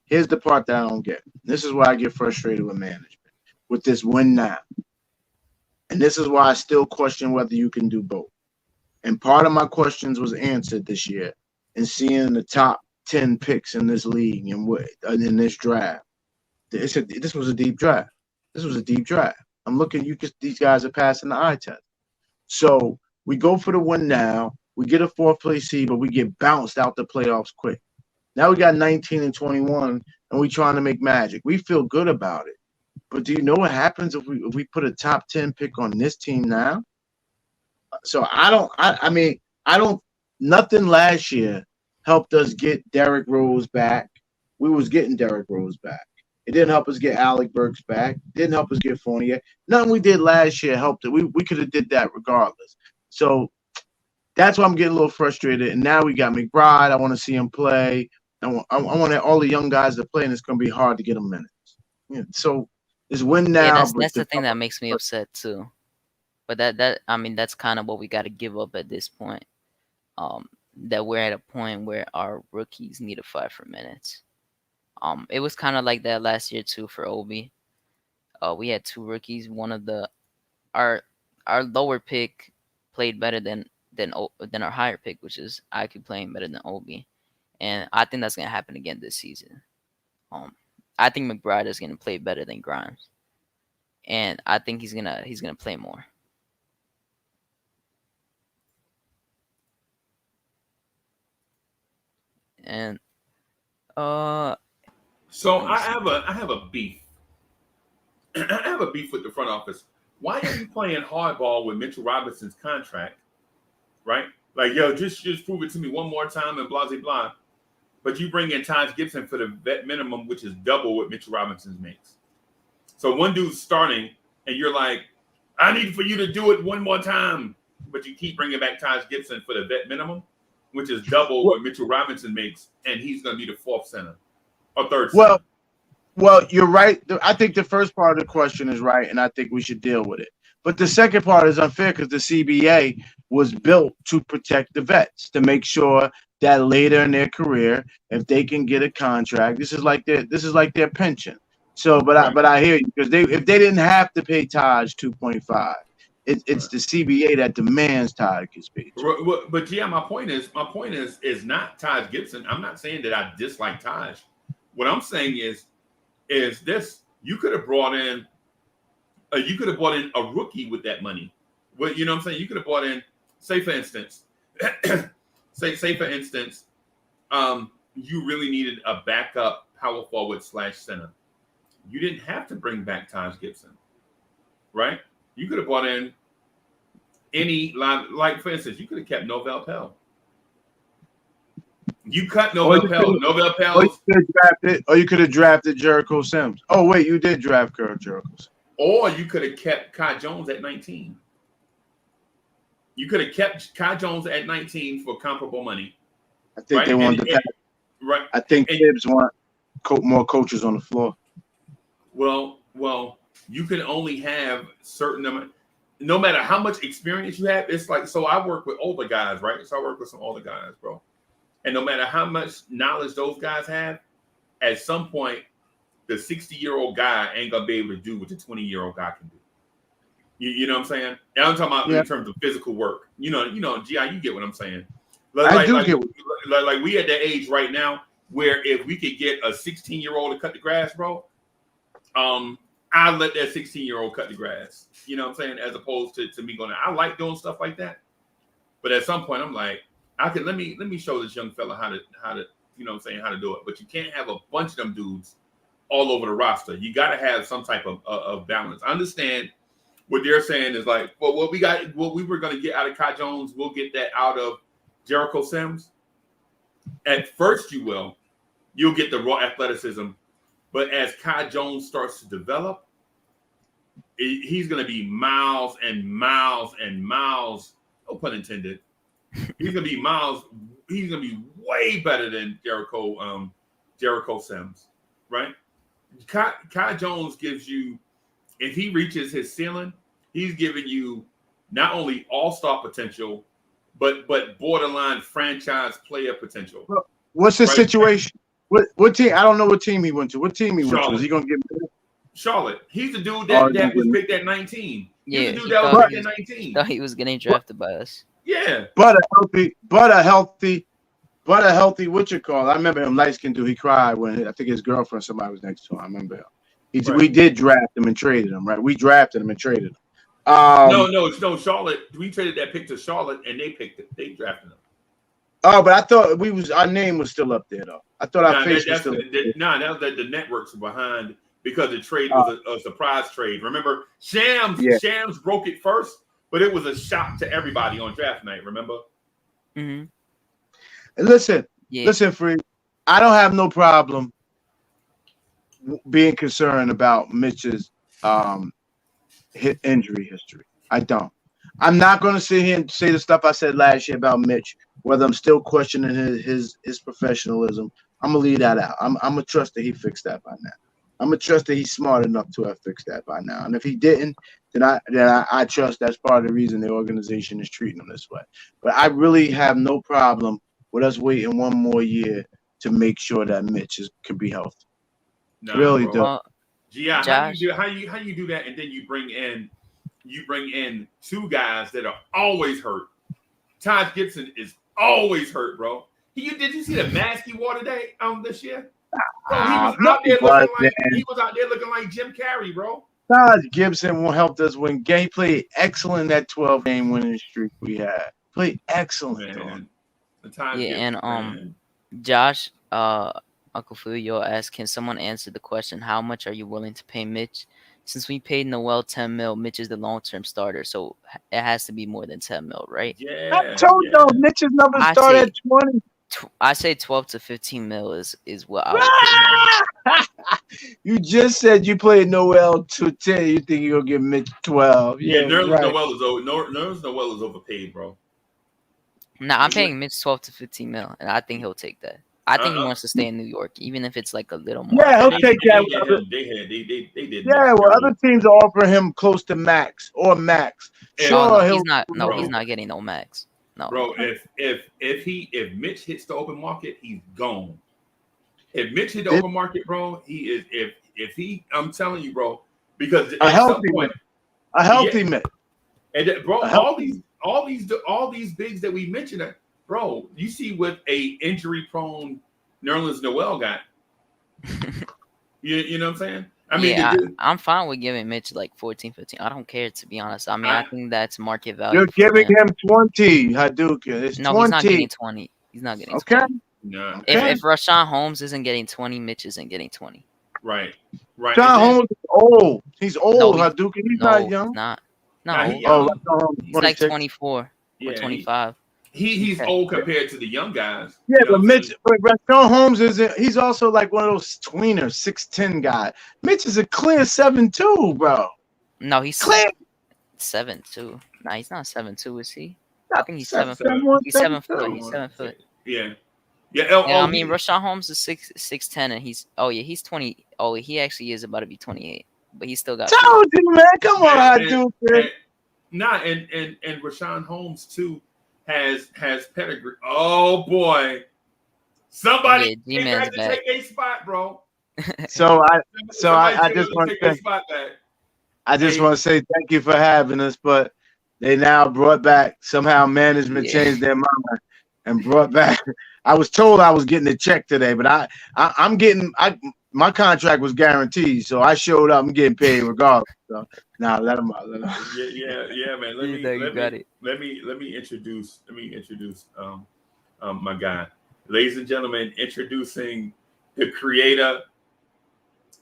Here's the part that I don't get. This is why I get frustrated with management with this win now, and this is why I still question whether you can do both. And part of my questions was answered this year. And seeing the top 10 picks in this league and in this draft, this was a deep draft. I'm looking. These guys are passing the eye test. So we go for the win now. We get a 4th place seed, but we get bounced out the playoffs quick. Now we got 19 and 21, and we're trying to make magic. We feel good about it. But do you know what happens if we put a top 10 pick on this team now? So nothing last year helped us get Derrick Rose back. We was getting Derrick Rose back. It didn't help us get Alec Burks back. It didn't help us get Fournier. Nothing we did last year helped it. We could have did that regardless. So that's why I'm getting a little frustrated. And now we got McBride. I want to see him play. I want all the young guys to play, and it's going to be hard to get them minutes. Yeah, so it's win now.
Yeah, that's the thing that makes me upset too. But that's kind of what we got to give up at this point. That we're at a point where our rookies need to fight for minutes. It was kind of like that last year too for Obi. We had two rookies. One of the our lower pick played better than our higher pick, which is IQ playing better than Obi, and I think that's gonna happen again this season. I think McBride is gonna play better than Grimes, and I think he's gonna play more. And
So
let me see.
I have a beef. I have a beef with the front office. Why are you playing hardball with Mitchell Robinson's contract? Right? Like, yo, just prove it to me one more time and blah blah blah. But you bring in Taj Gibson for the vet minimum, which is double what Mitchell Robinson makes. So one dude's starting, and you're like, I need for you to do it one more time. But you keep bringing back Taj Gibson for the vet minimum, which is double what Mitchell Robinson makes, and he's going to be the fourth center or third center.
Well, you're right. I think the first part of the question is right, and I think we should deal with it. But the second part is unfair because the CBA was built to protect the vets, to make sure that later in their career, if they can get a contract, this is like their pension. So, but I hear you, because if they didn't have to pay Taj 2.5, it's the CBA that demands Taj gets paid.
But yeah, my point is not Taj Gibson. I'm not saying that I dislike Taj. What I'm saying is this: you could have brought in a rookie with that money. Well, you know what I'm saying? You could have brought in, say for instance, you really needed a backup power forward / center. You didn't have to bring back Taj Gibson, right? You could have brought in any line, like for instance, you could have kept Novell Pell. You cut Novell Pell. Novell Pell.
Or you could have drafted Jericho Sims. Oh wait, you did draft Jericho Sims.
Or you could have kept Kai Jones at 19. You could have kept Kai Jones at 19 for comparable money.
I think they wanted to.
Right.
I think Tibbs want more coaches on the floor.
Well, you can only have certain amount. No matter how much experience you have, it's like, so I work with older guys, right? So I work with some older guys, bro. And no matter how much knowledge those guys have, at some point, the 60-year-old guy ain't gonna be able to do what the 20-year-old guy can do. You know what I'm saying? And I'm talking about in terms of physical work. You know, G.I., you get what I'm saying. Like we at that age right now where if we could get a 16-year-old to cut the grass, bro, I'd let that 16-year-old cut the grass. You know what I'm saying? As opposed to me going, I like doing stuff like that. But at some point, I'm like, let me show this young fella how to you know what I'm saying, how to do it. But you can't have a bunch of them dudes all over the roster. You got to have some type of balance. I understand what they're saying is like, well, what we were going to get out of Kai Jones, we'll get that out of Jericho Sims. At first, you'll get the raw athleticism, but as Kai Jones starts to develop, he's going to be miles and miles and miles. No pun intended. He's going to be miles. He's going to be way better than Jericho Sims, right? Kai Jones gives you, if he reaches his ceiling, he's giving you not only all-star potential, but borderline franchise player potential.
What's the situation? What team? I don't know what team he went to. What team he went to? Is he going to get
Charlotte? He's the dude that was picked at 19.
Yeah,
he's the dude that was picked at 19.
Thought he was getting drafted by us.
Yeah,
but a healthy, what you call? I remember him, light-skinned dude. He cried when I think his girlfriend, somebody was next to him. I remember him. We did draft him and traded him, right? We drafted him and traded him.
No, Charlotte. We traded that pick to Charlotte, and they picked it. They drafted him.
Oh, but I thought our name was still up there, though. I thought our face was still.
That was the networks were behind because the trade was a surprise trade. Remember, Shams broke it first, but it was a shock to everybody on draft night. Remember?
Mm-hmm.
Listen, Free. I don't have no problem being concerned about Mitch's injury history. I don't. I'm not going to sit here and say the stuff I said last year about Mitch, whether I'm still questioning his professionalism. I'm going to leave that out. I'm going to trust that he fixed that by now. I'm going to trust that he's smart enough to have fixed that by now. And if he didn't, then I trust that's part of the reason the organization is treating him this way. But I really have no problem with us waiting one more year to make sure that Mitch can be healthy.
Nah,
Really
bro.
do.
Gi,
Josh,
how you do that, and then you bring in two guys that are always hurt. Taj Gibson is always hurt, bro. Did you see the mask he wore today this year? Bro, he was
No,
out there
he wasn't.
looking like Jim Carrey, bro.
Taj Gibson will help us win game. He played excellent that 12-game winning streak we had. Played excellent,
Man, the Taj
yeah,
Gibson,
and
man.
Josh, Uncle Phil asked, can someone answer the question, how much are you willing to pay Mitch? Since we paid Noel 10 mil, Mitch is the long-term starter, so it has to be more than 10 mil, right?
Yeah,
I told you Mitch's numbers start at 20.
I say 12 to 15 mil is what I would pay him.
You just said you played Noel to 10. You think you're gonna give Mitch 12?
Yeah,
right.
Nerlens Noel is overpaid, bro.
Nah, I'm paying Mitch 12 to 15 mil, and I think he'll take that. I think he wants to stay in New York, even if it's like a little more.
Yeah, he'll take that.
They did.
Yeah, well, other teams are offering him close to max or max.
Sure, he's not getting no max. No,
bro. If Mitch hits the open market, he's gone. If Mitch hit the open market, bro, he is. If he, I'm telling you, bro, because
a healthy Mitch.
And bro, all these bigs that we mentioned, bro, you see what a injury-prone Nerlens Noel got. you know what I'm saying? I mean,
I'm fine with giving Mitch like 14, 15. I don't care, to be honest. I mean, I think that's market value.
You're giving him 20, Hadouken. It's 20.
He's not getting 20. He's not getting 20.
Okay.
No.
If Rashawn Holmes isn't getting 20, Mitch isn't getting 20.
Right.
Rashawn Holmes is old. He's old, Hadouken. He's not young.
Not he's like 24 or 25.
He's old compared to the young guys.
Yeah, but Rashawn Holmes he's also like one of those tweeners, 6'10" guy. Mitch is a clear 7'2", bro.
No, he's
clear
7'2". Nah, he's not 7'2", is he?
I
think he's 7 foot. He's 7 foot. He's 7 foot.
Yeah.
I mean, Rashawn Holmes is 6'10", and he's 20. Oh, he actually is about to be 28, but he still got.
Told you, man. Come on, Hadouken.
And Rashawn Holmes too has pedigree. Oh boy, somebody has to take a spot, bro.
So I just want to say, I just want to say thank you for having us, but they now brought back somehow management changed their mind and brought back. I was told I was getting a check today, but I'm getting my contract was guaranteed, so I showed up. I'm getting paid regardless. So now let them out.
Yeah, man. Let me introduce my guy, ladies and gentlemen. Introducing the creator,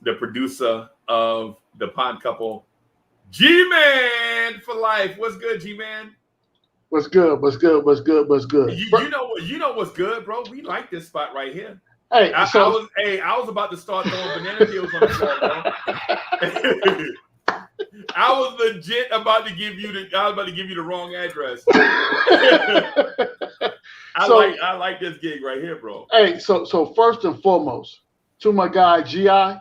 the producer of the Pod Couple, G-Man for life. What's good, G-Man?
What's good?
You know what's good, bro. We like this spot right here.
Hey,
I was about to start throwing banana peels on the floor, bro. I was legit about to give you the wrong address. I like this gig right here, bro.
Hey, so first and foremost, to my guy Gi and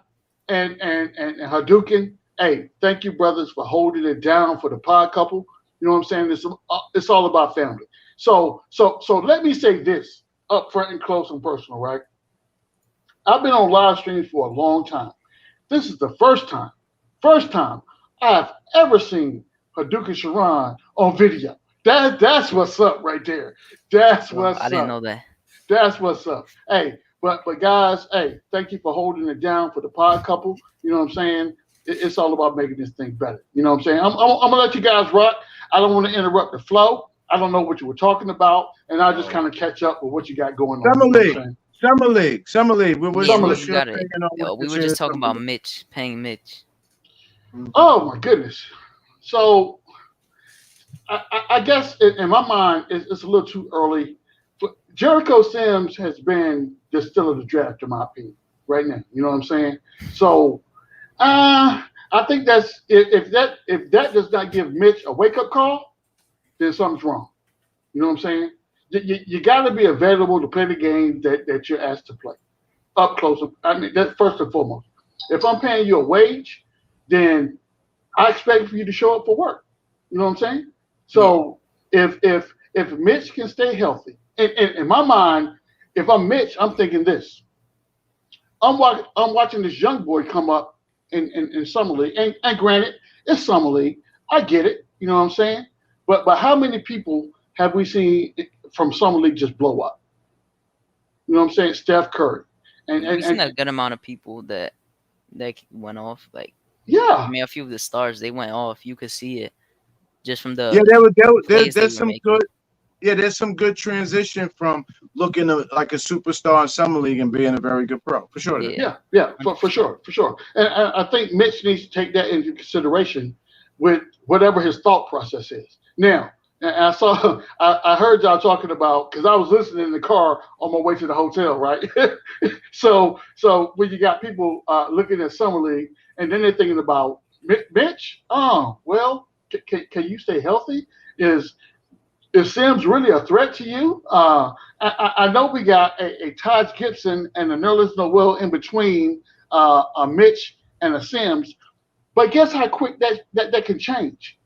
Hadouken, hey, thank you, brothers, for holding it down for the Pod Couple. You know what I'm saying? It's all about family. So let me say this up front and close and personal, right? I've been on live streams for a long time. This is the first time I've ever seen Hadouken Sharon on video. That's what's up right there. That's what's up.
I didn't know that.
That's what's up. Hey, but guys, hey, thank you for holding it down for the Pod Couple. You know what I'm saying? It's all about making this thing better. You know what I'm saying? I'm gonna let you guys rock. I don't want to interrupt the flow. I don't know what you were talking about, and I'll just kind of catch up with what you got going on.
Summer League. We were
just talking about Mitch, paying Mitch.
Oh my goodness. So I guess in my mind it's a little too early. But Jericho Sims has been the steal of the draft in my opinion right now. You know what I'm saying? So I think that's if that does not give Mitch a wake up call, then something's wrong. You know what I'm saying? You got to be available to play the game that you're asked to play up close. I mean, that's first and foremost. If I'm paying you a wage, then I expect for you to show up for work. You know what I'm saying? So if Mitch can stay healthy, in my mind, if I'm Mitch, I'm thinking this. I'm watching this young boy come up in summer league, and granted, it's summer league. I get it. You know what I'm saying? But how many people have we seen from summer league just blow up? You know what I'm saying? Steph Curry,
We've seen a good amount of people that went off. Like,
yeah,
I mean, a few of the stars, they went off. You could see it just from
Yeah,
the plays they
there's
were
some
making.
good. Yeah, there's some good transition from looking like a superstar in summer league and being a very good pro for sure.
Yeah.
yeah, for sure. And I think Mitch needs to take that into consideration with whatever his thought process is. Now, I heard y'all talking about, because I was listening in the car on my way to the hotel, right? so when you got people looking at summer league and then they're thinking about Mitch, oh well, can you stay healthy? Is Sims really a threat to you? I know we got a Taj Gibson and a Nerlens Noel in between a Mitch and a Sims, but guess how quick that can change?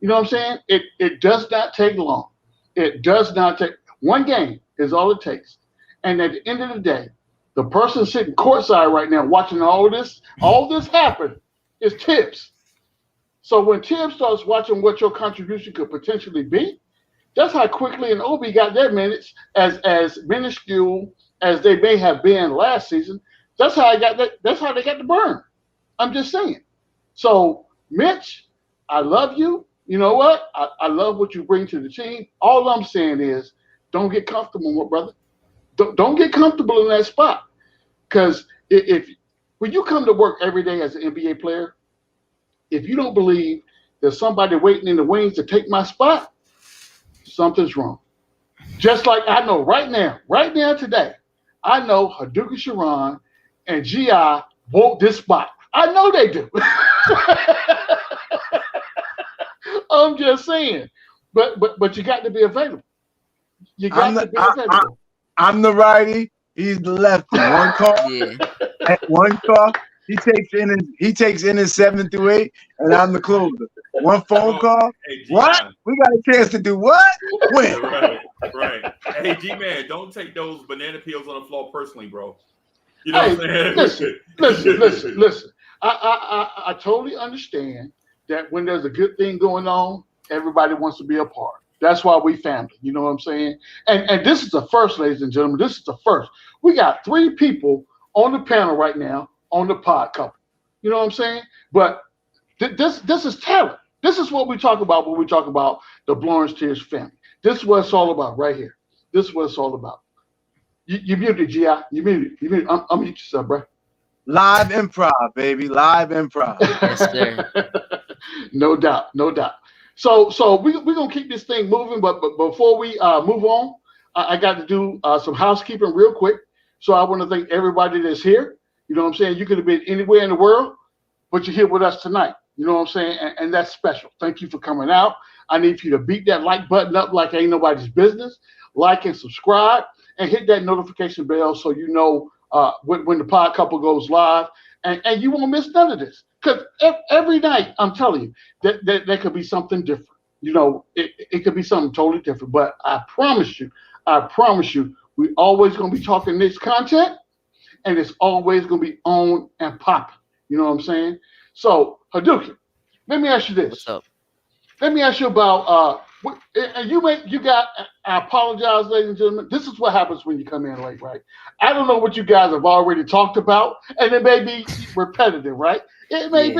You know what I'm saying? It does not take long. It does not take one game is all it takes. And at the end of the day, the person sitting courtside right now watching all this happen is Tibbs. So when Tibbs starts watching what your contribution could potentially be, that's how Quickley and Obi got their minutes, as minuscule as they may have been last season. That's how that's how they got the burn. I'm just saying. So Mitch, I love you. You know what? I love what you bring to the team. All I'm saying is, don't get comfortable, my brother. Don't get comfortable in that spot, because if when you come to work every day as an NBA player, if you don't believe there's somebody waiting in the wings to take my spot, something's wrong. Just like I know right now today, I know Haduka Sharon and GI want this spot. I know they do. I'm just saying. But you got to be available. You got to be available.
I'm the righty. He's the lefty. One call.
Yeah.
One call. He takes in his 7 through 8, and I'm the closer. One phone call.
Hey,
what? We got a chance to do what? Win.
Right. Hey, G-Man, don't take those banana peels on the floor personally, bro. You know what I'm saying?
Listen. I totally understand that when there's a good thing going on, everybody wants to be a part. That's why we family. You know what I'm saying? And this is the first, ladies and gentlemen. This is the first. We got 3 people on the panel right now on the pod couple. You know what I'm saying? But this is talent. This is what we talk about when we talk about the Blorangetears family. This is what it's all about right here. This is what it's all about. You muted, G.I. You muted. I'm mute yourself, bro.
Live improv, baby. Live improv.
Yes, sir.
No doubt. So we're going to keep this thing moving, but before we move on, I got to do some housekeeping real quick. So I want to thank everybody that's here. You know what I'm saying? You could have been anywhere in the world, but you're here with us tonight. You know what I'm saying? And that's special. Thank you for coming out. I need you to beat that like button up like ain't nobody's business. Like and subscribe and hit that notification bell so you know when the pod couple goes live. And you won't miss none of this. Because every night, I'm telling you, that there could be something different. You know, it could be something totally different. But I promise you, we always going to be talking this content, and it's always going to be on and popping. You know what I'm saying? So, Haduki, let me ask you this.
What's up?
Let me ask you about I apologize, ladies and gentlemen. This is what happens when you come in late, right? I don't know what you guys have already talked about, and it may be repetitive, right? It may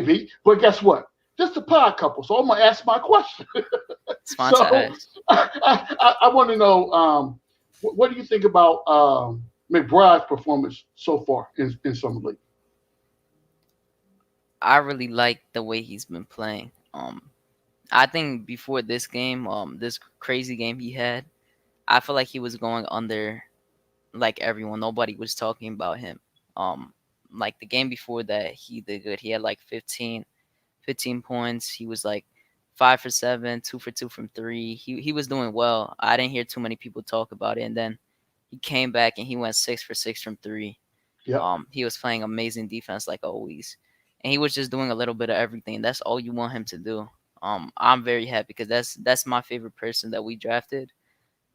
be, but guess what? This is a pod couple, so I'm gonna ask my question.
It's fine to ask.
I want to know what do you think about McBride's performance so far in Summer League?
I really like the way he's been playing. I think before this game, this crazy game he had, I feel like he was going under like everyone. Nobody was talking about him. Like the game before that, he did good. He had like 15 points. He was like 5 for 7, 2 for 2 from 3. He was doing well. I didn't hear too many people talk about it. And then he came back and he went 6 for 6 from 3.
Yep.
He was playing amazing defense like always. And he was just doing a little bit of everything. That's all you want him to do. I'm very happy because that's my favorite person that we drafted.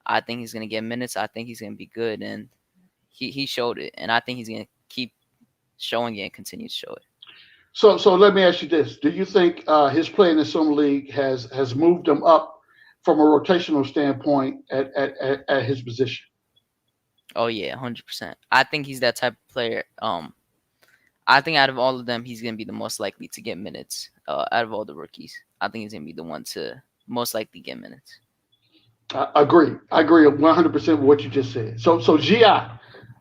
I think he's gonna get minutes. I think he's gonna be good, and he showed it, and I think he's gonna keep showing it and continue to show it.
So let me ask you this: do you think his play in the summer league has moved him up from a rotational standpoint at his position?
Oh yeah, 100%. I think he's that type of player. I think out of all of them, he's gonna be the most likely to get minutes. Out of all the rookies, I think he's gonna be the one to most likely get minutes.
I agree 100% with what you just said. So GI,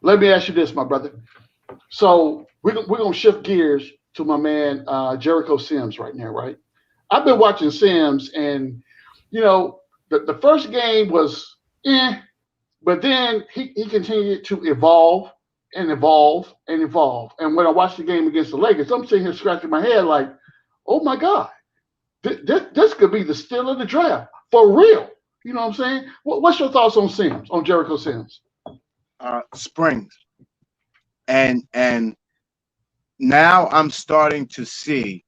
let me ask you this, my brother. So we're gonna shift gears to my man Jericho Sims right now, right? I've been watching Sims, and the first game was but then he continued to evolve and evolve and evolve. And when I watched the game against the Lakers, I'm sitting here scratching my head like, oh my God, this could be the steal of the draft for real. You know what I'm saying? What's your thoughts on Sims, on Jericho Sims?
Springs. And now I'm starting to see,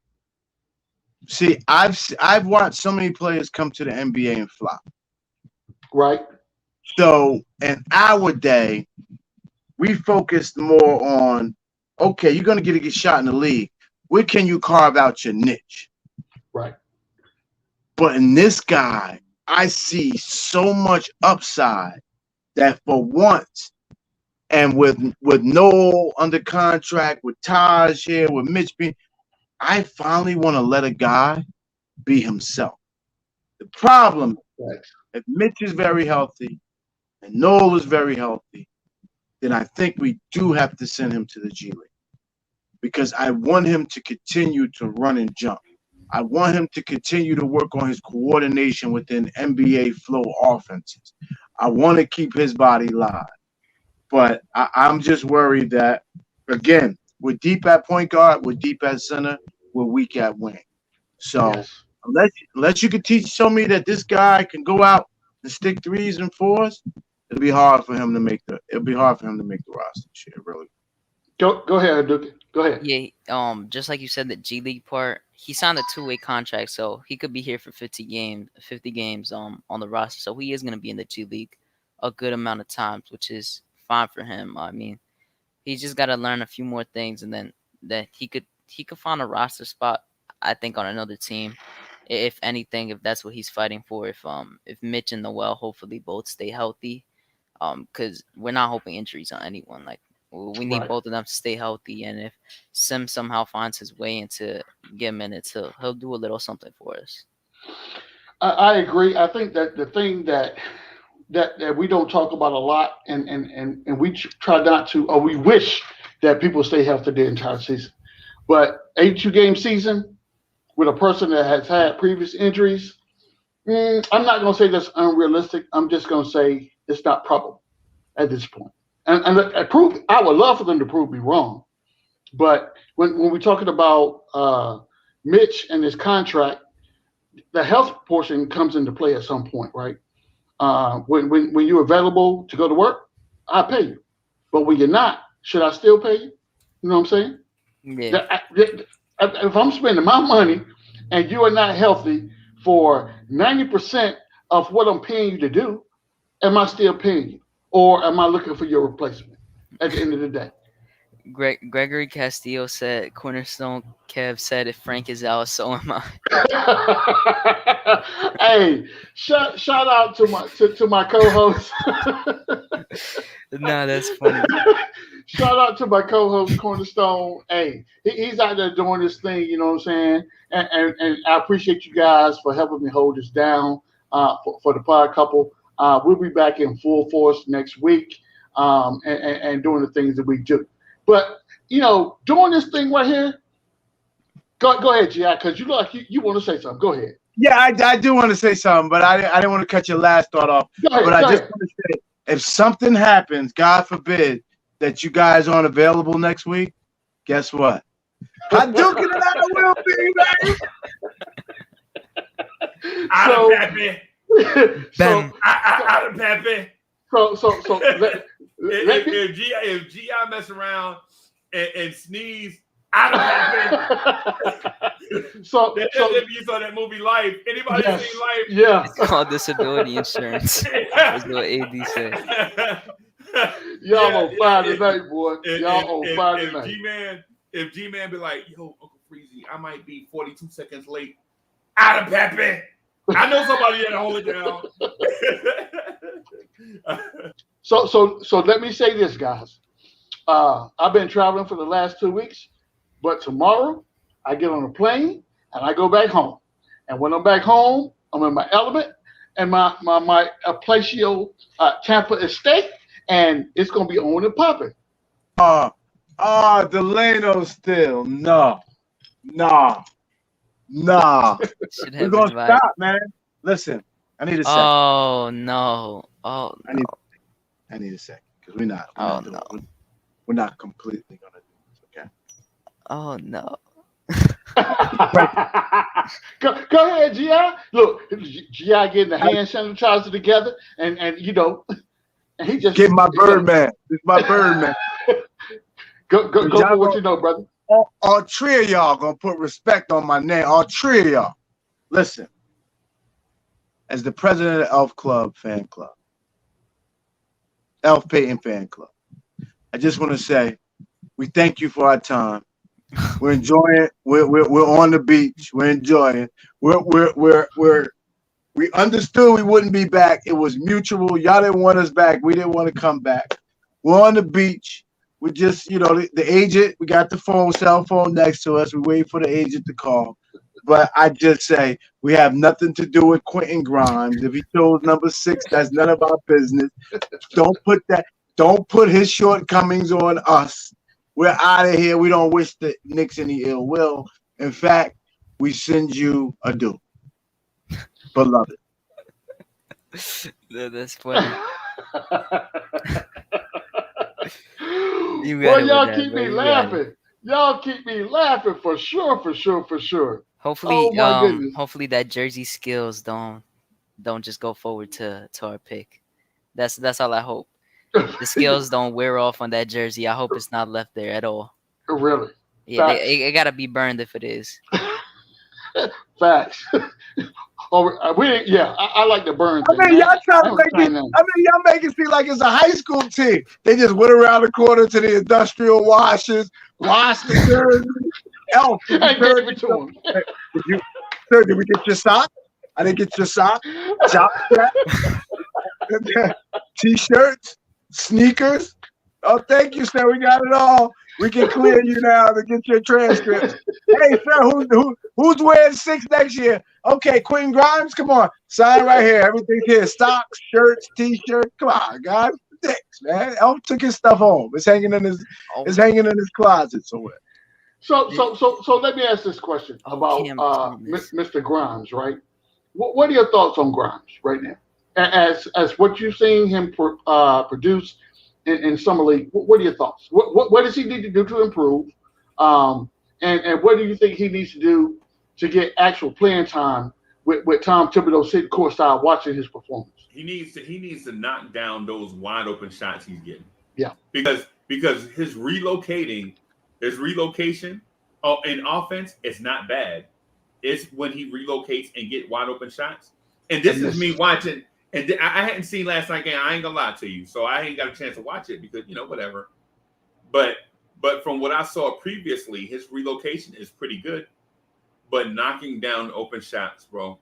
I've watched so many players come to the NBA and flop.
Right.
So in our day, we focused more on, okay, you're going to get a shot in the league. Where can you carve out your niche?
Right.
But in this guy, I see so much upside that for once, and with Noel under contract, with Taj here, with Mitch being, I finally want to let a guy be himself. The problem is, if Mitch is very healthy and Noel is very healthy, then I think we do have to send him to the G League, because I want him to continue to run and jump. I want him to continue to work on his coordination within NBA flow offenses. I want to keep his body live. But I'm just worried that, again, we're deep at point guard, we're deep at center, we're weak at wing. So unless you can show me that this guy can go out and stick 3s and 4s, it'll be hard for him to make the roster this year, really.
Go ahead, Duke. Go ahead.
Yeah, just like you said, the G League part, he signed a 2-way contract, so he could be here for 50 games on the roster. So he is going to be in the G League a good amount of times, which is fine for him. I mean, he just got to learn a few more things, and then that he could find a roster spot, I think, on another team. If anything, if that's what he's fighting for, if Mitch and Noel hopefully both stay healthy, because we're not hoping injuries on anyone. Like, we need both of them to stay healthy, and if Sim somehow finds his way into get minutes, he'll do a little something for us.
I agree. I think that the thing that we don't talk about a lot, and we try not to, or we wish that people stay healthy the entire season. But 82-game season with a person that has had previous injuries, I'm not going to say that's unrealistic. I'm just going to say it's not probable at this point. And I would love for them to prove me wrong. But when we're talking about Mitch and his contract, the health portion comes into play at some point, right? When you're available to go to work, I pay you. But when you're not, should I still pay you? You know what I'm saying?
Yeah.
If I'm spending my money and you are not healthy for 90% of what I'm paying you to do, am I still paying you? Or am I looking for your replacement at the end of the day?
Gregory Castillo said, Cornerstone Kev said, if Frank is out, so am I.
Hey, shout out to my co-host.
No, that's funny.
Shout out to my co-host Cornerstone. Hey, he's out there doing this thing, you know what I'm saying? And I appreciate you guys for helping me hold this down for the pod couple. We'll be back in full force next week and doing the things that we do. But, doing this thing right here, go ahead, G.I., because you look like you want to say something. Go ahead.
Yeah, I do want to say something, but I didn't want to cut your last thought off.
Go ahead,
I just want to say, if something happens, God forbid, that you guys aren't available next week, guess what? I'm duking it out of will be, man.
Out of Pepe. Out of Pepe. If G.I. mess around and sneeze, out of Pepe. So if you saw that movie Life, anybody seen Life?
Yeah.
It's called disability insurance. That's what AD said.
Y'all on fire tonight, boy. Y'all on fire
if
tonight.
G-Man be like, yo, Uncle Freezy, I might be 42 seconds late. Out of Pepe. I know somebody that hold it down.
So let me say this, guys. I've been traveling for the last 2 weeks, but tomorrow I get on a plane and I go back home. And when I'm back home, I'm in my element and my palatial Tampa estate, and it's gonna be on and popping.
Delano still. No. We're gonna stop, man. Listen, I need a second.
Oh no. Oh no.
I need a second because we're not completely gonna do this, okay?
Oh no.
Go
ahead, G.I. Look, G.I. getting the hand sanitizer together, and and he just
get my Birdman. It's my Birdman.
Go for what you know, brother.
All three of y'all gonna put respect on my name. All three of y'all. Listen, as the president of Elf Club fan club, Elf Payton fan club, I just want to say we thank you for our time. We're enjoying it. We're on the beach. We're enjoying it. We understood we wouldn't be back. It was mutual. Y'all didn't want us back. We didn't want to come back. We're on the beach. We just, the agent, we got the cell phone next to us. We wait for the agent to call. But I just say we have nothing to do with Quentin Grimes. If he chose number 6, that's none of our business. Don't put his shortcomings on us. We're out of here. We don't wish the Knicks any ill will. In fact, we send you adieu. Beloved.
That's funny.
Well, y'all keep me laughing. Y'all keep me laughing for sure.
Hopefully, hopefully that jersey skills don't just go forward to our pick. That's all I hope. The skills don't wear off on that jersey. I hope it's not left there at all.
Really?
Yeah, it gotta be burned if it is.
Facts. I like the burn thing.
Y'all make it seem like it's a high school team. They just went around the corner to the industrial washers, washed the jersey. Elf,
I gave it to him.
Sir, did we get your sock? I didn't get your sock. Jock strap, T-shirts, sneakers. Oh, thank you, sir. We got it all. We can clear you now to get your transcripts. Hey, sir, who's wearing 6 next year? Okay, Quentin Grimes, come on. Sign right here. Everything's here. Socks, shirts, T-shirts. Come on, guys. Dicks, man. Elf took his stuff home. It's hanging in his closet somewhere.
So let me ask this question about Mr. Grimes, right? What are your thoughts on Grimes right now? As what you've seen him produce in summer league, what are your thoughts? What does he need to do to improve? And what do you think he needs to do to get actual playing time with Tom Thibodeau sitting courtside watching his performance?
He needs to knock down those wide open shots he's getting.
Yeah,
because his relocation in offense is not bad. It's when he relocates and get wide open shots. And this is me watching. And I hadn't seen last night game. I ain't gonna lie to you, so I ain't got a chance to watch it because whatever. But from what I saw previously, his relocation is pretty good. But knocking down open shots, bro,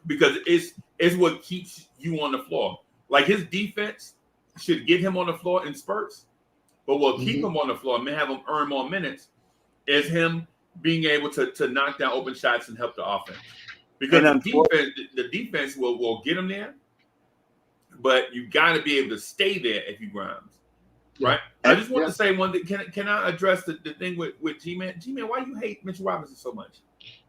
because it's what keeps you on the floor. Like his defense should get him on the floor in spurts, but what keep him on the floor and have him earn more minutes is him being able to knock down open shots and help the offense. Because the defense will get him there, but you got to be able to stay there if you Grimes, right? I just want to say one thing. Can I address the thing with G-Man? G-Man, why you hate Mitch Robinson so much?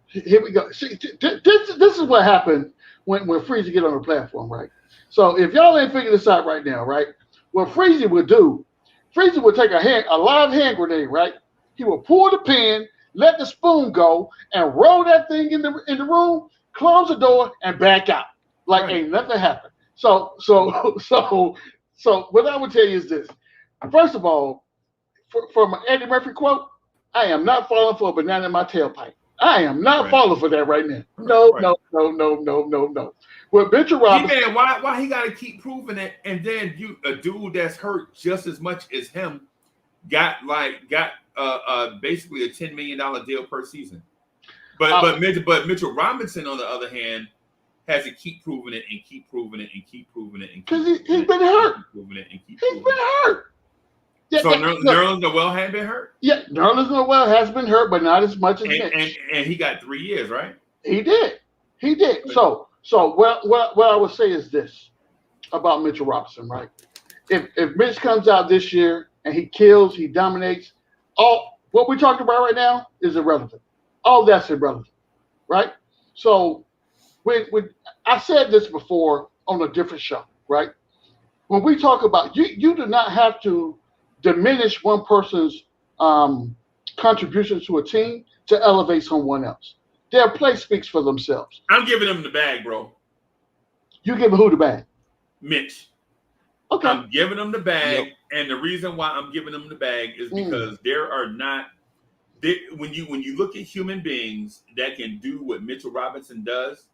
Here we go. See, this is what happened when Freezy get on the platform, right? So if y'all ain't figured this out right now, right? What Freezy would do, Freezy would take a live hand grenade, right? He would pull the pin, let the spoon go, and roll that thing in the room, close the door, and back out like ain't nothing happened. So what I would tell you is this: first of all, from an Eddie Murphy quote, I am not falling for a banana in my tailpipe. I am not
Right.
falling for that right now. No,
Right.
no. Well, Mitchell Robinson.
Man, why he got to keep proving it? And then a dude that's hurt just as much as him got basically a $10 million deal per season. But Mitchell Robinson, on the other hand, has to keep proving it and keep proving it and keep proving it and
because he's been hurt. He's been hurt.
Yeah, so Nerlens Noel had been hurt.
Yeah, Nerlens Noel has been hurt, but not as much as Mitch.
And he got 3 years, right?
He did. So what I would say is this about Mitchell Robinson, right? If Mitch comes out this year and he kills, he dominates, all what we're talking about right now is irrelevant. All that's irrelevant, right? So I said this before on a different show, right? When we talk about you do not have to diminish one person's contribution to a team to elevate someone else. Their play speaks for themselves.
I'm giving them the bag, bro.
You giving who the bag?
Mitch.
Okay.
I'm giving them the bag, and the reason why I'm giving them the bag is because when you look at human beings that can do what Mitchell Robinson does,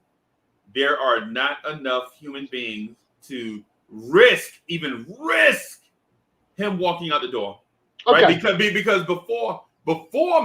there are not enough human beings to risk him walking out the door, right? Because before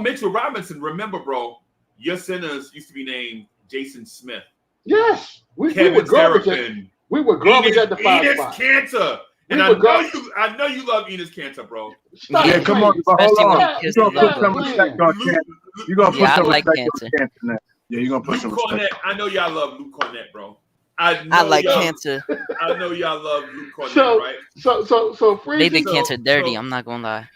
Mitchell Robinson, remember, bro, your centers used to be named Jason Smith.
Yes, we were garbage at the 5
Enes
spot.
Kanter. And I know you love Enes Kanter, bro.
Yeah, come on. But hold on. You're going to put some respect on Kanter. You're going to put some respect on Kanter now. Yeah, you're going to put some respect.
I know y'all love Luke Cornett, bro.
I like Kanter.
I know y'all love Luke Cornett, right?
So
they did Kanter dirty. I'm not gonna lie.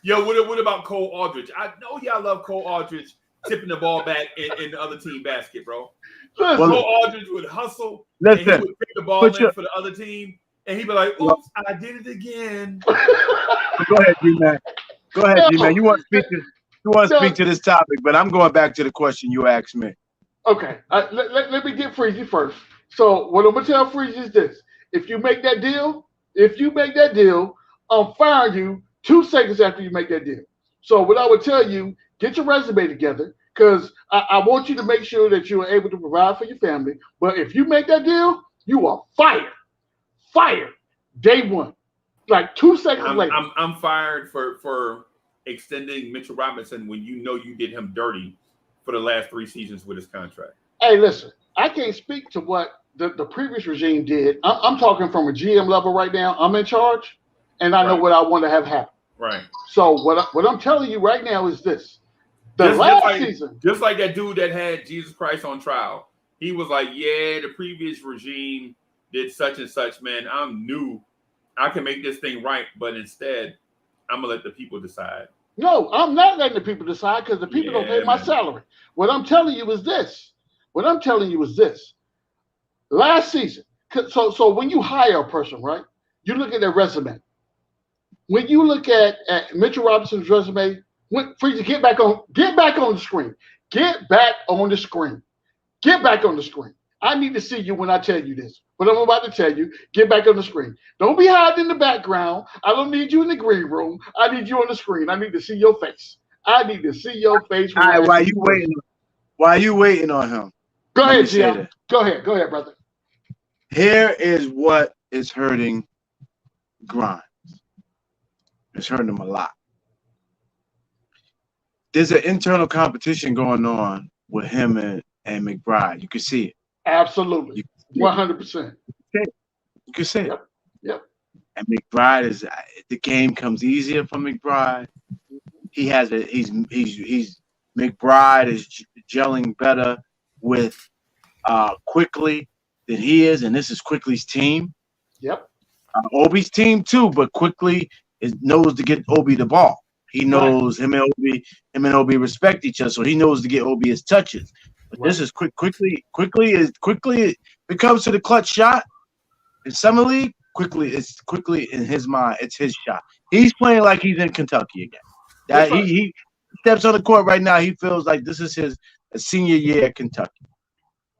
Yo, what about Cole Aldridge? I know y'all love Cole Aldridge tipping the ball back in the other team basket, bro. Cole Aldridge would hustle and he would pick the ball in for the other team, and he'd be like, "Oops, I did it again."
Go ahead, G-Man. G-Man. You want to speak to this topic, but I'm going back to the question you asked me.
Okay, let me get Freezy first. So what I'm gonna tell Freezy is this: if you make that deal, I'll fire you 2 seconds after you make that deal. So what I would tell you, get your resume together, because I want you to make sure that you are able to provide for your family. But if you make that deal, you are fired day one, like 2 seconds later.
I'm fired for extending Mitchell Robinson when you know you did him dirty for the last 3 seasons with his contract.
Hey, listen, I can't speak to what the previous regime did. I'm talking from a GM level right now. I'm in charge, and I know what I want to have happen.
Right.
So what I'm telling you right now is this: last season,
just like that dude that had Jesus Christ on trial, he was like, "Yeah, the previous regime did such and such. Man, I'm new. I can make this thing right, but instead, I'm gonna let the people decide."
No, I'm not letting the people decide because the people don't pay my salary. What I'm telling you is this. Last season, so when you hire a person, right, you look at their resume. When you look at Mitchell Robinson's resume, Freezy, get back on the screen. Get back on the screen. I need to see you when I tell you this. What I'm about to tell you, get back on the screen. Don't be hiding in the background. I don't need you in the green room. I need you on the screen. I need to see your face.
All right, why you waiting on him?
Go ahead, Gian. Go ahead, brother.
Here is what is hurting Grimes. It's hurting him a lot. There's an internal competition going on with him and McBride. You can see it.
Absolutely. 100%.
You can see it.
Yep.
And McBride the game comes easier for McBride. McBride is gelling better with Quickley than he is, and this is Quickley's team.
Yep.
Obi's team too, but Quickley knows to get Obi the ball. He knows him and Obi respect each other, so he knows to get Obi his touches. But this is Quickley it comes to the clutch shot in summer league. Quickly in his mind, it's his shot. He's playing like he's in Kentucky again. He steps on the court right now. He feels like this is his senior year at Kentucky.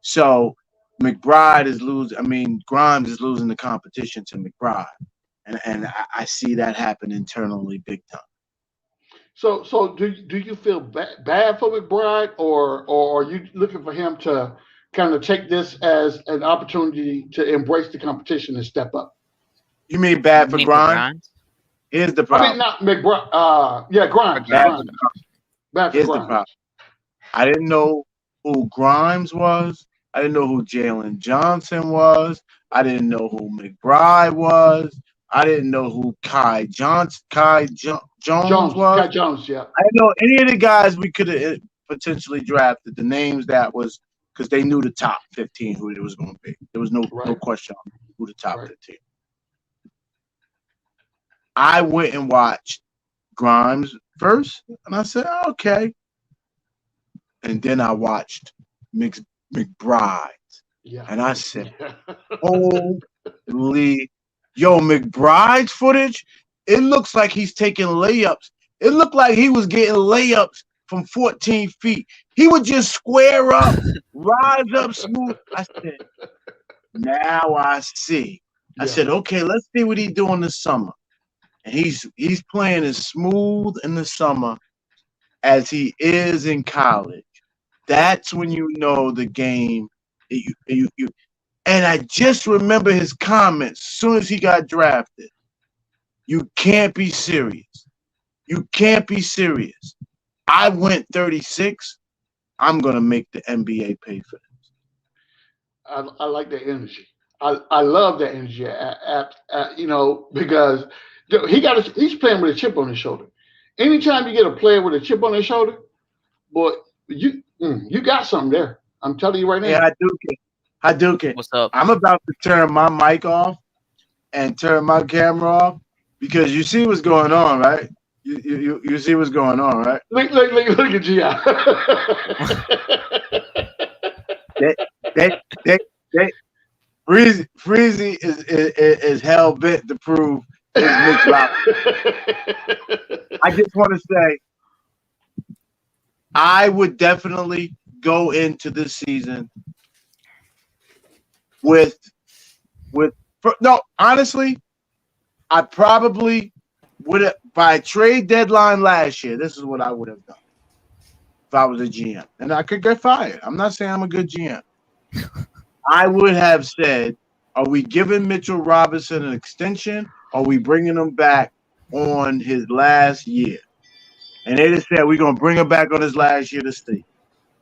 So McBride is losing. I mean, Grimes is losing the competition to McBride, and I see that happen internally big time.
So do you feel bad for McBride, or are you looking for him to kind of take this as an opportunity to embrace the competition and step up?
You mean bad
You
for
mean for
Grimes?
Grimes?
Here's the
I mean,
problem.
not McBride. Yeah,
For
Grimes.
Bad
Grimes.
for
Grimes.
Grimes.
Bad for
Here's the
Grimes.
problem. I didn't know who Grimes was. I didn't know who Jalen Johnson was. I didn't know who McBride was. I didn't know who Jones
Jones.
was.
Cat Jones. Yeah.
I didn't know any of the guys we could have potentially drafted. The names that was because they knew the top 15 who it was going to be. There was no
Right.
question on who the top
Right.
15. I went and watched Grimes first, and I said, okay. And then I watched McBride,
Yeah.
and I said, holy, yo, McBride's footage, it looks like he's taking layups. It looked like he was getting layups from 14 feet. He would just square up, rise up smooth. I said, now I see. I said, okay, let's see what he's doing this summer. And he's playing as smooth in the summer as he is in college. That's when you know the game. And I just remember his comments as soon as he got drafted. You can't be serious. You can't be serious. I went 36. I'm going to make the NBA pay for this.
I like that energy. I love that energy. Because he's playing with a chip on his shoulder. Anytime you get a player with a chip on his shoulder, boy, you got something there. I'm telling you right now.
Yeah, I do.
What's up?
I'm about to turn my mic off and turn my camera off because you see what's going on, right? You see what's going on, right?
Look at G.I.
Freezy is hell bent to prove his Mitch Robinson. I just want to say, I would definitely go into this season honestly, I probably would have by trade deadline last year. This is what I would have done if I was a GM, and I could get fired. I'm not saying I'm a good GM. I would have said, are we giving Mitchell Robinson an extension? Or are we bringing him back on his last year? And they just said, we're going to bring him back on his last year to stay.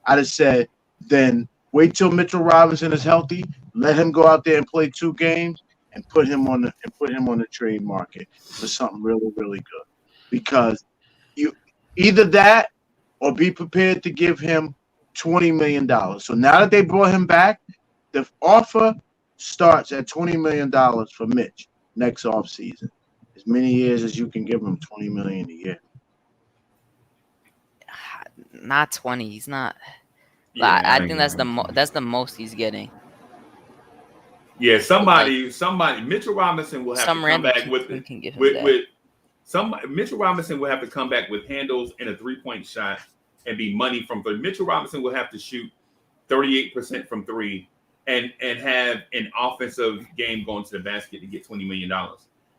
I just said, then wait till Mitchell Robinson is healthy, let him go out there and play 2 games and put him on the trade market for something really, really good. Because you either that or be prepared to give him $20 million. So now that they brought him back, the offer starts at $20 million for Mitch next offseason. As many years as you can give him, $20 million a year.
Not 20. He's not.
Yeah,
I think that's the most he's getting.
Yeah, somebody. Mitchell Robinson will have
Some
to come
random
back with
team can give him that.
Mitchell Robinson will have to come back with handles and a 3-point shot and be money from 3. Mitchell Robinson will have to shoot 38% from 3 and have an offensive game going to the basket to get $20 million.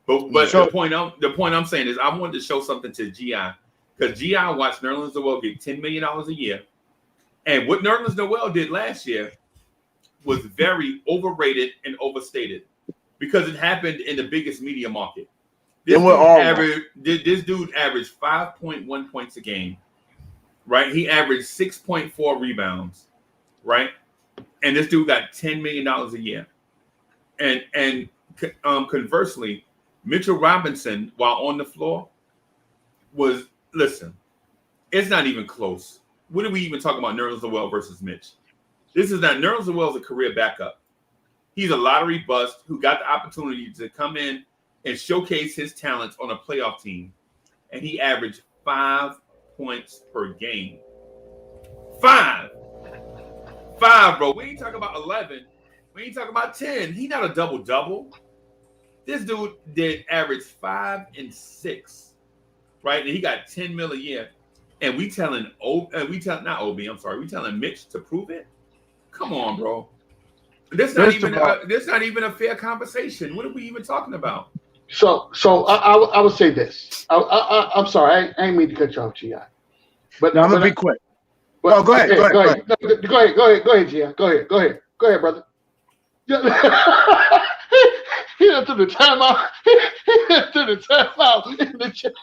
But the point I'm saying is I wanted to show something to GI because GI watched Nerlens Noel get $10 million a year, and what Nerlens Noel did last year was very overrated and overstated because it happened in the biggest media market. This dude averaged 5.1 points a game, right? He averaged 6.4 rebounds, right? And this dude got $10 million a year. And conversely, Mitchell Robinson, while on the floor, it's not even close. What are we even talking about Nerlens Noel versus Mitch? This is not Nerlens Noel is a career backup. He's a lottery bust who got the opportunity to come in and showcase his talents on a playoff team. And he averaged 5 points per game. 5, bro. We ain't talking about 11. We ain't talking about 10. He's not a double-double. This dude did average 5 and 6, right? And he got $10 million a year. And we telling Mitch to prove it? Come on, bro. That's not even a fair conversation. What are we even talking about?
I would say this. I'm sorry, I ain't mean to cut you off, Gi. But
Now I'm
but
gonna be quick.
but
No, go ahead.
okay,
Go ahead.
No, go ahead, Gi. Go ahead, brother. He went to the timeout. He went to the timeout in the chat.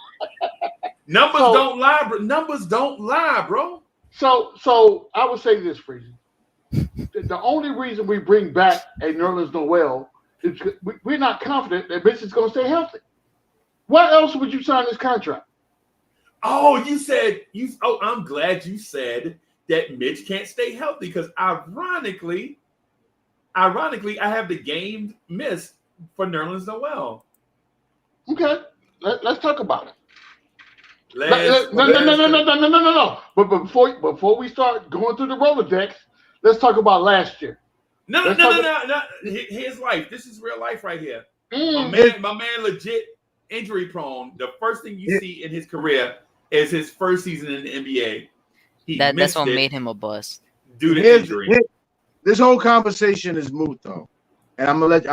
Numbers don't lie, bro. Numbers don't lie, bro.
So I would say this, Freezy. The only reason we bring back a Nerlens Noel is we're not confident that Mitch is going to stay healthy. Why else would you sign this contract?
Oh, you said you. Oh, I'm glad you said that Mitch can't stay healthy because ironically, I have the game missed for Nerlens Noel.
Okay, let's talk about it. No. But before we start going through the Rolodex, let's talk about last year.
No. Here's life. This is real life right here. My man, legit injury prone. The first thing you see in his career is his first season in the NBA.
That's what made him a bust.
Due to injury.
This whole conversation is moot, though, and I'm gonna let.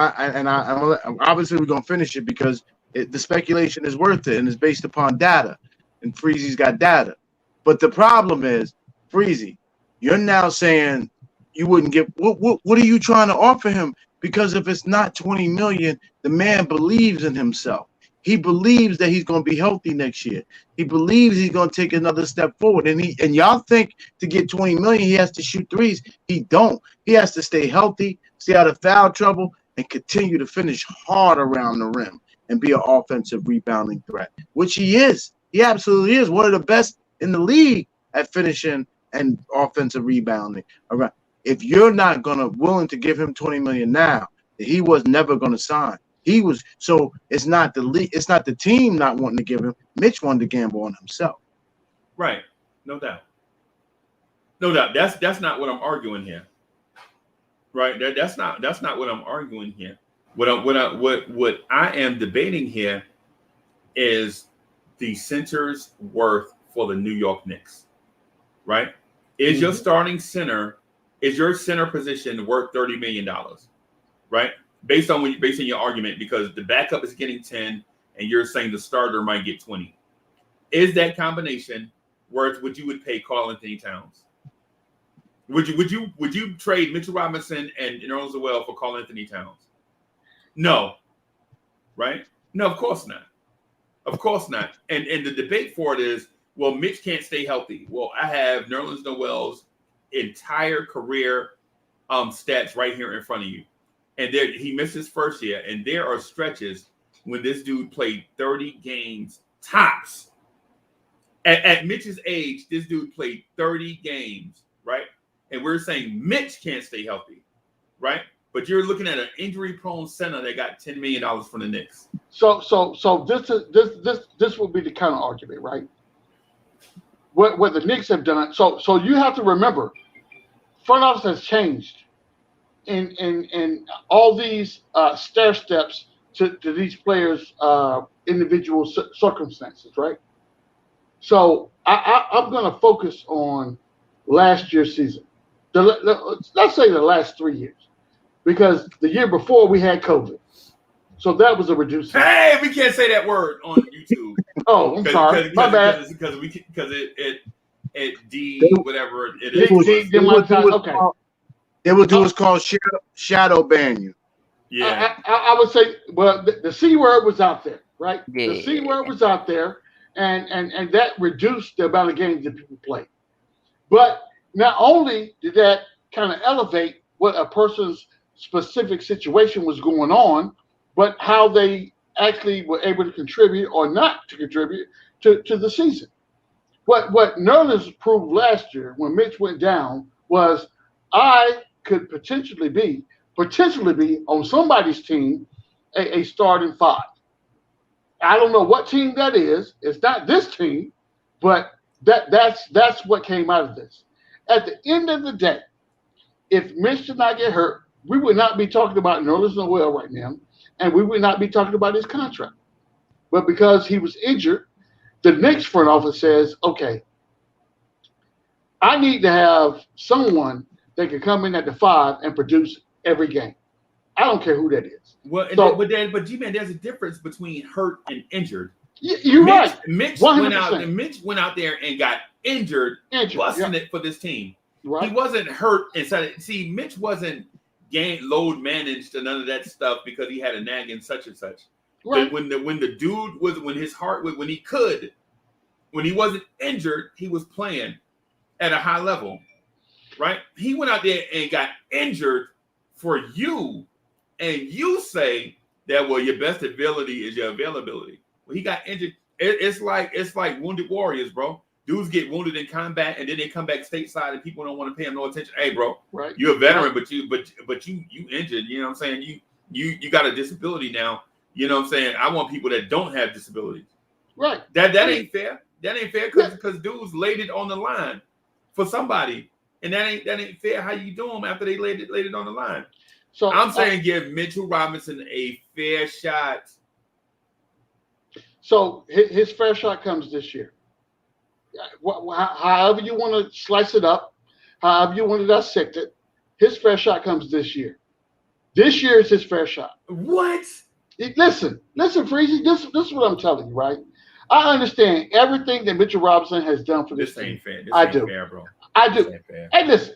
Obviously, we're gonna finish it because the speculation is worth it and it's based upon data, and Freezy's got data. But the problem is, Freezy, you're now saying you wouldn't give. What are you trying to offer him? Because if it's not $20 million, the man believes in himself. He believes that he's going to be healthy next year. He believes he's going to take another step forward. And y'all think to get $20 million, he has to shoot threes. He don't. He has to stay healthy, stay out of foul trouble, and continue to finish hard around the rim and be an offensive rebounding threat, which he is. He absolutely is one of the best in the league at finishing and offensive rebounding. Around. If you're not willing to give him $20 million now, he was never going to sign. He was so it's not the team not wanting to give him. Mitch wanted to gamble on himself.
Right, no doubt. That's not what I'm arguing here. Right, that's not what I'm arguing here. What I am debating here is the center's worth for the New York Knicks. Right, is your starting center, is your center position worth $30 million? Right. Based on your argument, because the backup is getting 10 and you're saying the starter might get 20. Is that combination worth what you would pay Karl-Anthony Towns? Would you trade Mitchell Robinson and Nerlens Noel for Karl-Anthony Towns? No. Right? No, of course not. Of course not. And the debate for it is, well, Mitch can't stay healthy. Well, I have Nerlens Noel's entire career stats right here in front of you. And there, he missed his first year, and there are stretches when this dude played 30 games tops. At Mitch's age, this dude played 30 games, right? And we're saying Mitch can't stay healthy, right? But you're looking at an injury-prone center that got $10 million from the Knicks.
So this will be the counter argument, right? What the Knicks have done. So you have to remember, front office has changed. In all these stair steps to these players' individual circumstances, right? So I'm going to focus on last year's season. Let's say the last 3 years, because the year before we had COVID, so that was a reduced season.
Hey, we can't say that word on YouTube.
Oh, I'm sorry, my bad.
Because it whatever it is.
Okay.
They will do what's called shadow ban you.
Yeah,
I would say, well, the C word was out there, right?
Yeah.
The C word was out there, and that reduced the amount of games that people play. But not only did that kind of elevate what a person's specific situation was going on, but how they actually were able to contribute or not to contribute to the season. What Nerlens proved last year when Mitch went down was I could potentially be on somebody's team a starting five. I don't know what team that is. It's not this team, but that's what came out of this. At the end of the day, if Mitch did not get hurt, we would not be talking about Nerlens Noel right now, and we would not be talking about his contract. But because he was injured, the Knicks front office says, okay, I need to have someone that can come in at the 5 and produce every game. I don't care who that is.
Well,
So-
but G-Man, there's a difference between hurt and injured.
You're right.
Mitch
100%.
Mitch went out there and got injured, busting it for this team.
Right.
He wasn't hurt inside. See, Mitch wasn't load managed or none of that stuff because he had a nagging such and such.
Right.
But when the dude was when he wasn't injured, he was playing at a high level, right? He went out there and got injured for you, and you say that your best ability is your availability. Well, he got injured. It's like Wounded Warriors, bro. Dudes get wounded in combat, and then they come back stateside, and people don't want to pay them no attention. Hey, bro,
right.
You're a veteran, but you injured. You know what I'm saying? You got a disability now. You know what I'm saying? I want people that don't have disabilities.
Right.
That ain't fair. That ain't fair because dudes laid it on the line for somebody, and that ain't fair. How you do them after they laid it on the line? So I'm saying give Mitchell Robinson a fair shot.
So his fair shot comes this year. However you want to slice it up, however you want to dissect it, his fair shot comes this year. This year is his fair shot.
What?
Listen, Freezy. This is what I'm telling you, right? I understand everything that Mitchell Robinson has done for this team.
Ain't fair.
I do.
Fair, bro.
I do. Hey, listen.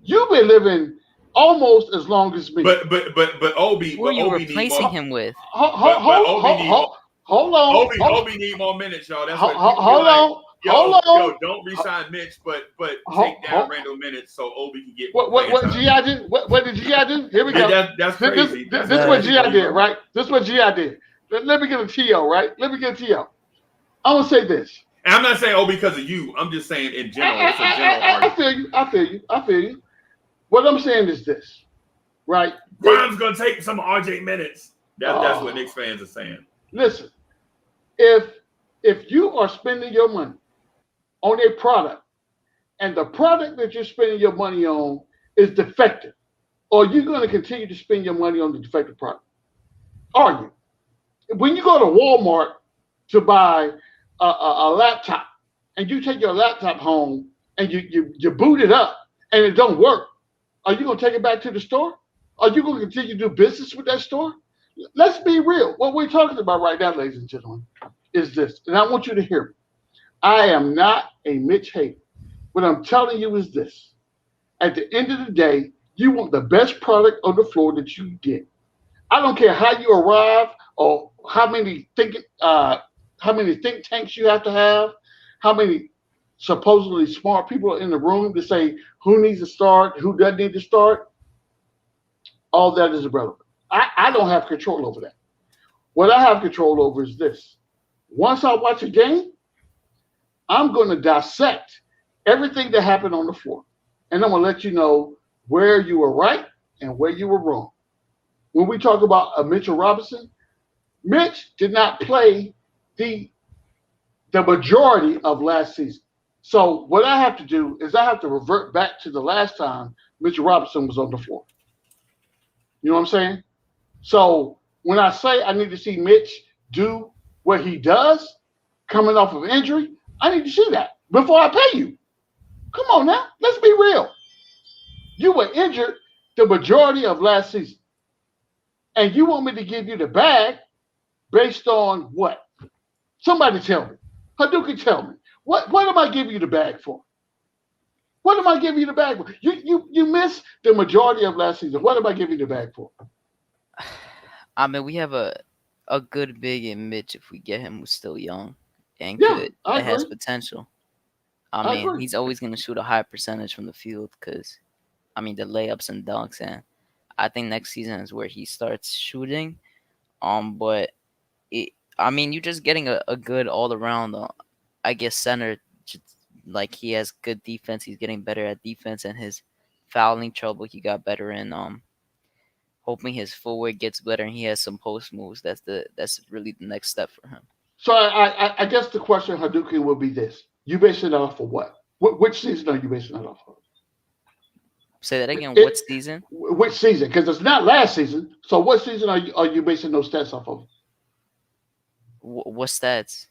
You've been living almost as long as me.
But Obi.
Who are you replacing him with?
Hold on.
Obi need more minutes, y'all. That's what
hold on.
Yo, don't resign Mitch, but take down Randall minutes so Obi can get.
What G.I. did? What did G.I. do? Here we go.
That's crazy.
This is what G.I. did, right? This is what G.I. did. Let me get a T.O., right? Let me get a T.O. I'm gonna say this.
And I'm not saying Obi because of you. I'm just saying in general. It's a general argument.
I feel you. What I'm saying is this, right?
Grimes gonna take some RJ minutes. That's what Knicks fans are saying.
Listen, if you are spending your money on a product, and the product that you're spending your money on is defective, or you're going to continue to spend your money on the defective product, are you? When you go to Walmart to buy a laptop, and you take your laptop home and you boot it up and it don't work, are you going to take it back to the store? Are you going to continue to do business with that store? Let's be real. What we're talking about right now, ladies and gentlemen, is this. And I want you to hear me. I am not a Mitch hater. What I'm telling you is this. At the end of the day, you want the best product on the floor that you get. I don't care how you arrive or how many think tanks you have to have, how many supposedly smart people are in the room to say who needs to start, who doesn't need to start. All that is irrelevant. I don't have control over that. What I have control over is this. Once I watch a game, I'm going to dissect everything that happened on the floor. And I'm going to let you know where you were right and where you were wrong. When we talk about Mitchell Robinson, Mitch did not play the majority of last season. So what I have to do is I have to revert back to the last time Mitchell Robinson was on the floor. You know what I'm saying? So when I say I need to see Mitch do what he does coming off of injury, I need to see that before I pay you. Come on now. Let's be real. You were injured the majority of last season. And you want me to give you the bag based on what? Somebody tell me. Hadouken, tell me. What am I giving you the bag for? What am I giving you the bag for? You missed the majority of last season. What am I giving you the bag for?
I mean, we have a good big in Mitch if we get him who's still young and good. That has potential. I mean, he's always going to shoot a high percentage from the field because, I mean, the layups and dunks. And I think next season is where he starts shooting. But, you're just getting a good all-around, I guess, center. Like, he has good defense. He's getting better at defense. And his fouling trouble, he got better in. Hoping his footwork gets better and he has some post moves. That's really the next step for him.
So I guess the question, Hadouken, will be this. You basing it off of what? Which season are you basing it off of?
Say that again. What season?
Which season? Because it's not last season. So what season are you basing those stats off of?
What stats?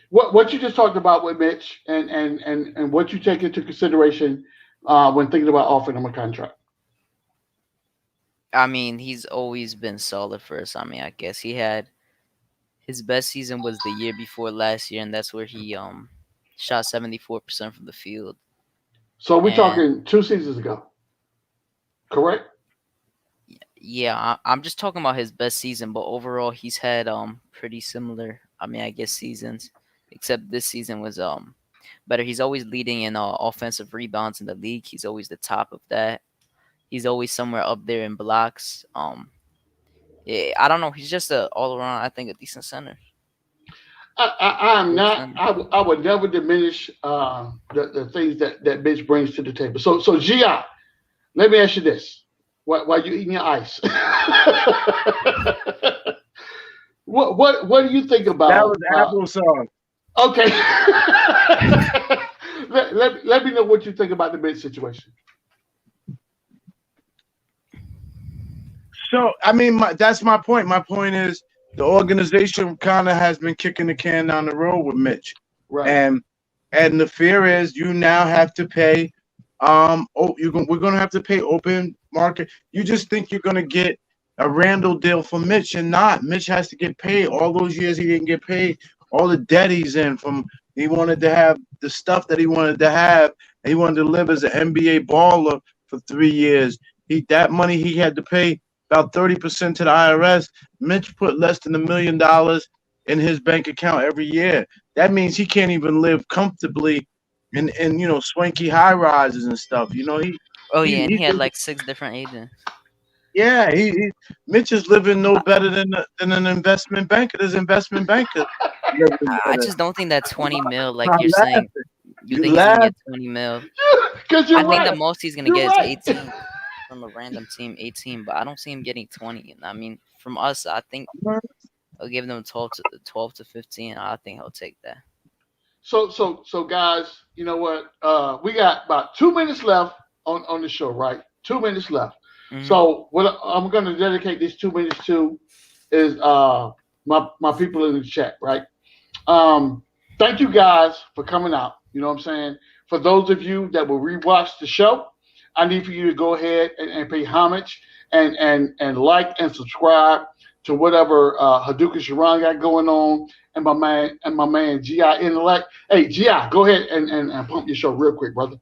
What you just talked about with Mitch and what you take into consideration when thinking about offering him a contract.
I mean, he's always been solid for us. I mean, I guess he had his best season was the year before last year, and that's where he shot 74% from the field.
So we're
And
talking 2 seasons ago, correct?
yeah, I'm just talking about his best season, but overall he's had pretty similar. I mean, I guess seasons, except this season was better. He's always leading in offensive rebounds in the league. He's always the top of that. He's always somewhere up there in blocks. Yeah, I don't know. He's just a all around. I think a decent center.
I'm
Good
not.
center.
I would never diminish the things that Mitch brings to the table. So Gi, let me ask you this: while you eating your ice, what do you think about?
That was applesauce.
Okay. let me know what you think about the Mitch situation.
So, I mean, that's my point. My point is the organization kind of has been kicking the can down the road with Mitch.
Right.
And the fear is you now have to pay we're going to have to pay open market. You just think you're going to get a Randall deal for Mitch and not. Mitch has to get paid. All those years he didn't get paid. All the debt he's in from he wanted to have the stuff that he wanted to have. And he wanted to live as an NBA baller for 3 years. That money he had to pay about 30% to the IRS. Mitch put less than $1 million in his bank account every year. That means he can't even live comfortably in swanky high rises and stuff.
And he had like 6 different agents.
Yeah, Mitch is living no better than an investment banker. There's investment banker.
I just don't think that 20 mil, like
I'm
you're saying, you think he's gonna get 20 mil.
Because you're
I think
right.
the most he's gonna
You're
get
right.
is 18 from a random team, 18. But I don't see him getting 20. And I mean, from us, I think I'll give them 12 to 15. I think he'll take that.
So guys, you know what? We got about 2 minutes left on the show, right? 2 minutes left.
Mhm.
So what I'm going to dedicate these 2 minutes to is my people in the chat, right? Thank you guys for coming out. You know what I'm saying? For those of you that will rewatch the show, I need for you to go ahead and pay homage and like and subscribe to whatever Hadouken Sharon got going on and my man GI Intellect. Hey, GI, go ahead and pump your show real quick, brother.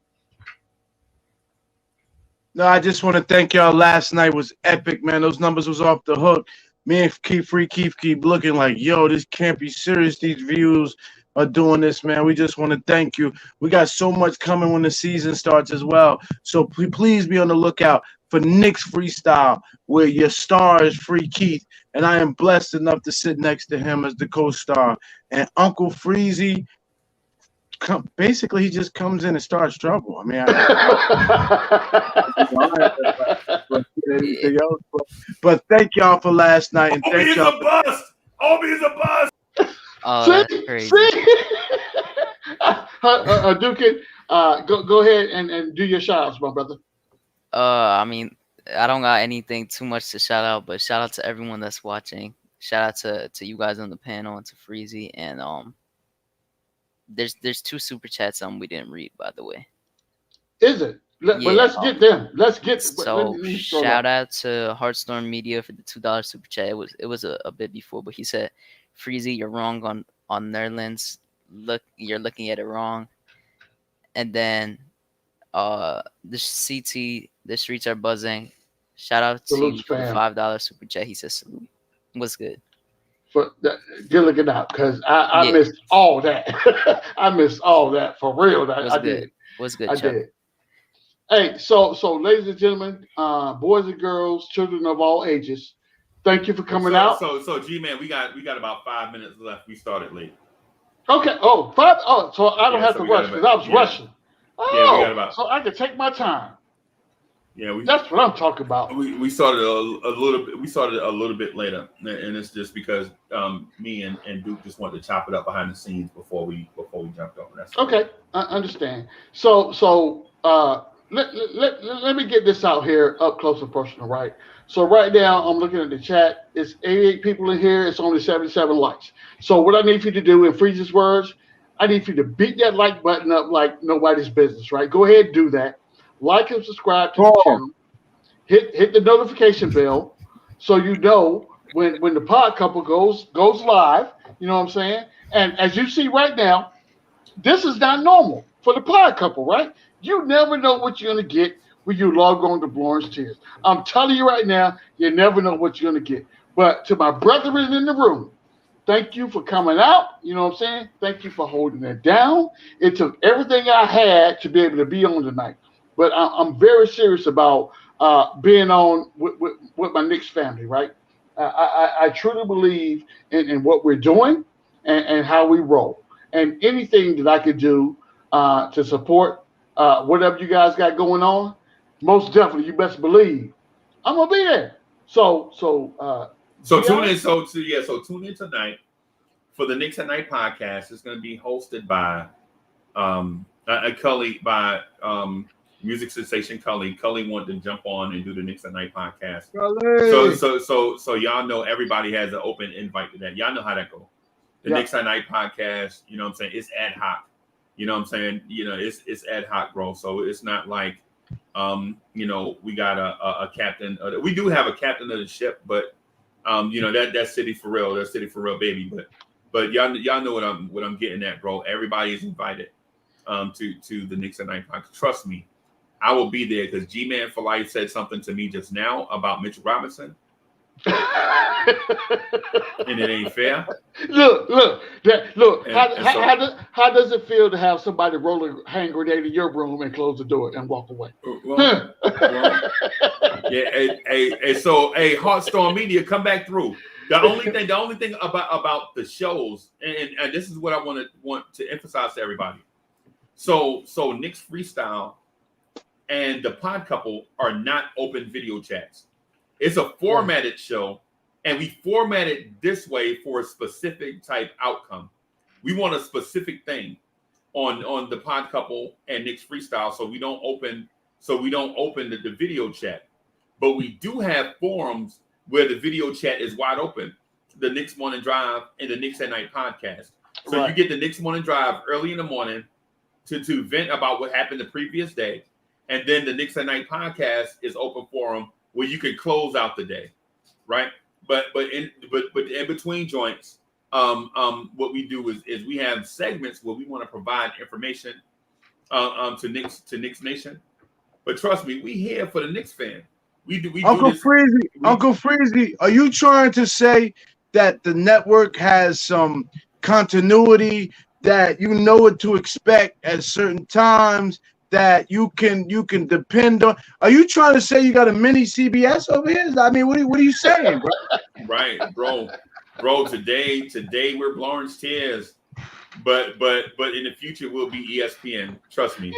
No, I just want to thank y'all. Last night was epic, man. Those numbers was off the hook. Me and Keith keep looking like, yo, this can't be serious. These views are doing this, man. We just want to thank you. We got so much coming when the season starts as well. So please be on the lookout for Nick's freestyle, where your star is Free Keith, and I am blessed enough to sit next to him as the co-star. And Uncle Freezy, basically, he just comes in and starts trouble. I mean, but thank y'all for last night, and thank y'all.
Obi is a bust.
Oh, that's crazy.
Duke, go ahead and do your shout-outs, my brother.
I mean, I don't got anything too much to shout out, but shout out to everyone that's watching. Shout out to you guys on the panel and to Freezy. And there's 2 super chats we didn't read, by the way.
Is it? But let's get them. Let's get.
So shout out to Heartstorm Media for the $2 super chat. It was a bit before, but he said, "Freezy, you're wrong on Nerlens. Look, you're looking at it wrong." And then the CT, the streets are buzzing. Shout out to you for the $5 super chat. He says salute. What's good?
Good looking out, because I missed all that. I missed all that for real. I did.
What's good?
I did. Hey, so ladies and gentlemen, boys and girls, children of all ages, thank you for coming out.
So G-Man, we got about 5 minutes left. We started late.
Okay. Oh, 5. Oh, so I don't have to rush because I was rushing. Oh,
we got about.
So I can take my time.
Yeah,
that's what I'm talking about.
We started a little bit. We started a little bit later, and it's just because me and Duke just wanted to chop it up behind the scenes before we jumped over. That's
okay. I understand. So let me get this out here up close and personal, right? So right now I'm looking at the chat. It's 88 people in here. It's only 77 likes. So what I need for you to do in Freeze's words, I need for you to beat that like button up like nobody's business, right? Go ahead and do that. Like and subscribe to the channel. hit the notification bell so you know when the pod couple goes live. You know what I'm saying? And as you see right now, this is not normal for the pod couple, right? You never know what you're gonna get when you log on to Blorange Tears. I'm telling you right now, you never know what you're gonna get. But to my brethren in the room, thank you for coming out. You know what I'm saying? Thank you for holding it down. It took everything I had to be able to be on tonight. But I'm very serious about being on with my Knicks family, right? I truly believe in what we're doing and how we roll. And anything that I could do to support whatever you guys got going on, most definitely, you best believe I'm gonna be there. So
tune in. So tune in tonight for the Knicks at Night podcast. It's going to be hosted by Cully, by music sensation Cully. Cully wanted to jump on and do the Knicks at Night podcast. So y'all know everybody has an open invite to that. Y'all know how that goes. The Knicks at Night podcast, you know what I'm saying? It's ad hoc. You know what I'm saying? You know, it's ad hoc, bro. So it's not like we got a captain. We do have a captain of the ship, but that's City for real. That's City for real, baby. But y'all know what I'm getting at, bro. Everybody is invited to the Knicks at Night podcast. Trust me, I will be there because G-Man for Life said something to me just now about Mitch Robinson. And it ain't fair.
Look. How does it feel to have somebody roll a hand grenade in your room and close the door and walk away?
So Heartstorm Media, come back through. The only thing about the shows, and this is what I want to emphasize to everybody. So Knicks Freestyle and the Pod Couple are not open video chats. It's a formatted show, and we format it this way for a specific type outcome. We want a specific thing on the Pod Couple and Knicks Freestyle, so we don't open the video chat. But we do have forums where the video chat is wide open. The Knicks Morning Drive and the Knicks at Night podcast. So you get the Knicks Morning Drive early in the morning to vent about what happened the previous day, and then the Knicks at Night podcast is open forum where you can close out the day, right? But in between joints, what we do is we have segments where we want to provide information to Knicks Nation. But trust me, we here for the Knicks fan. We do
Uncle Freezy, are you trying to say that the network has some continuity, that you know what to expect at certain times, that you can depend on? Are you trying to say you got a mini CBS over here? I mean, what are you saying, bro?
Right, bro. Today we're Blorange Tears, but in the future we'll be ESPN. Trust me.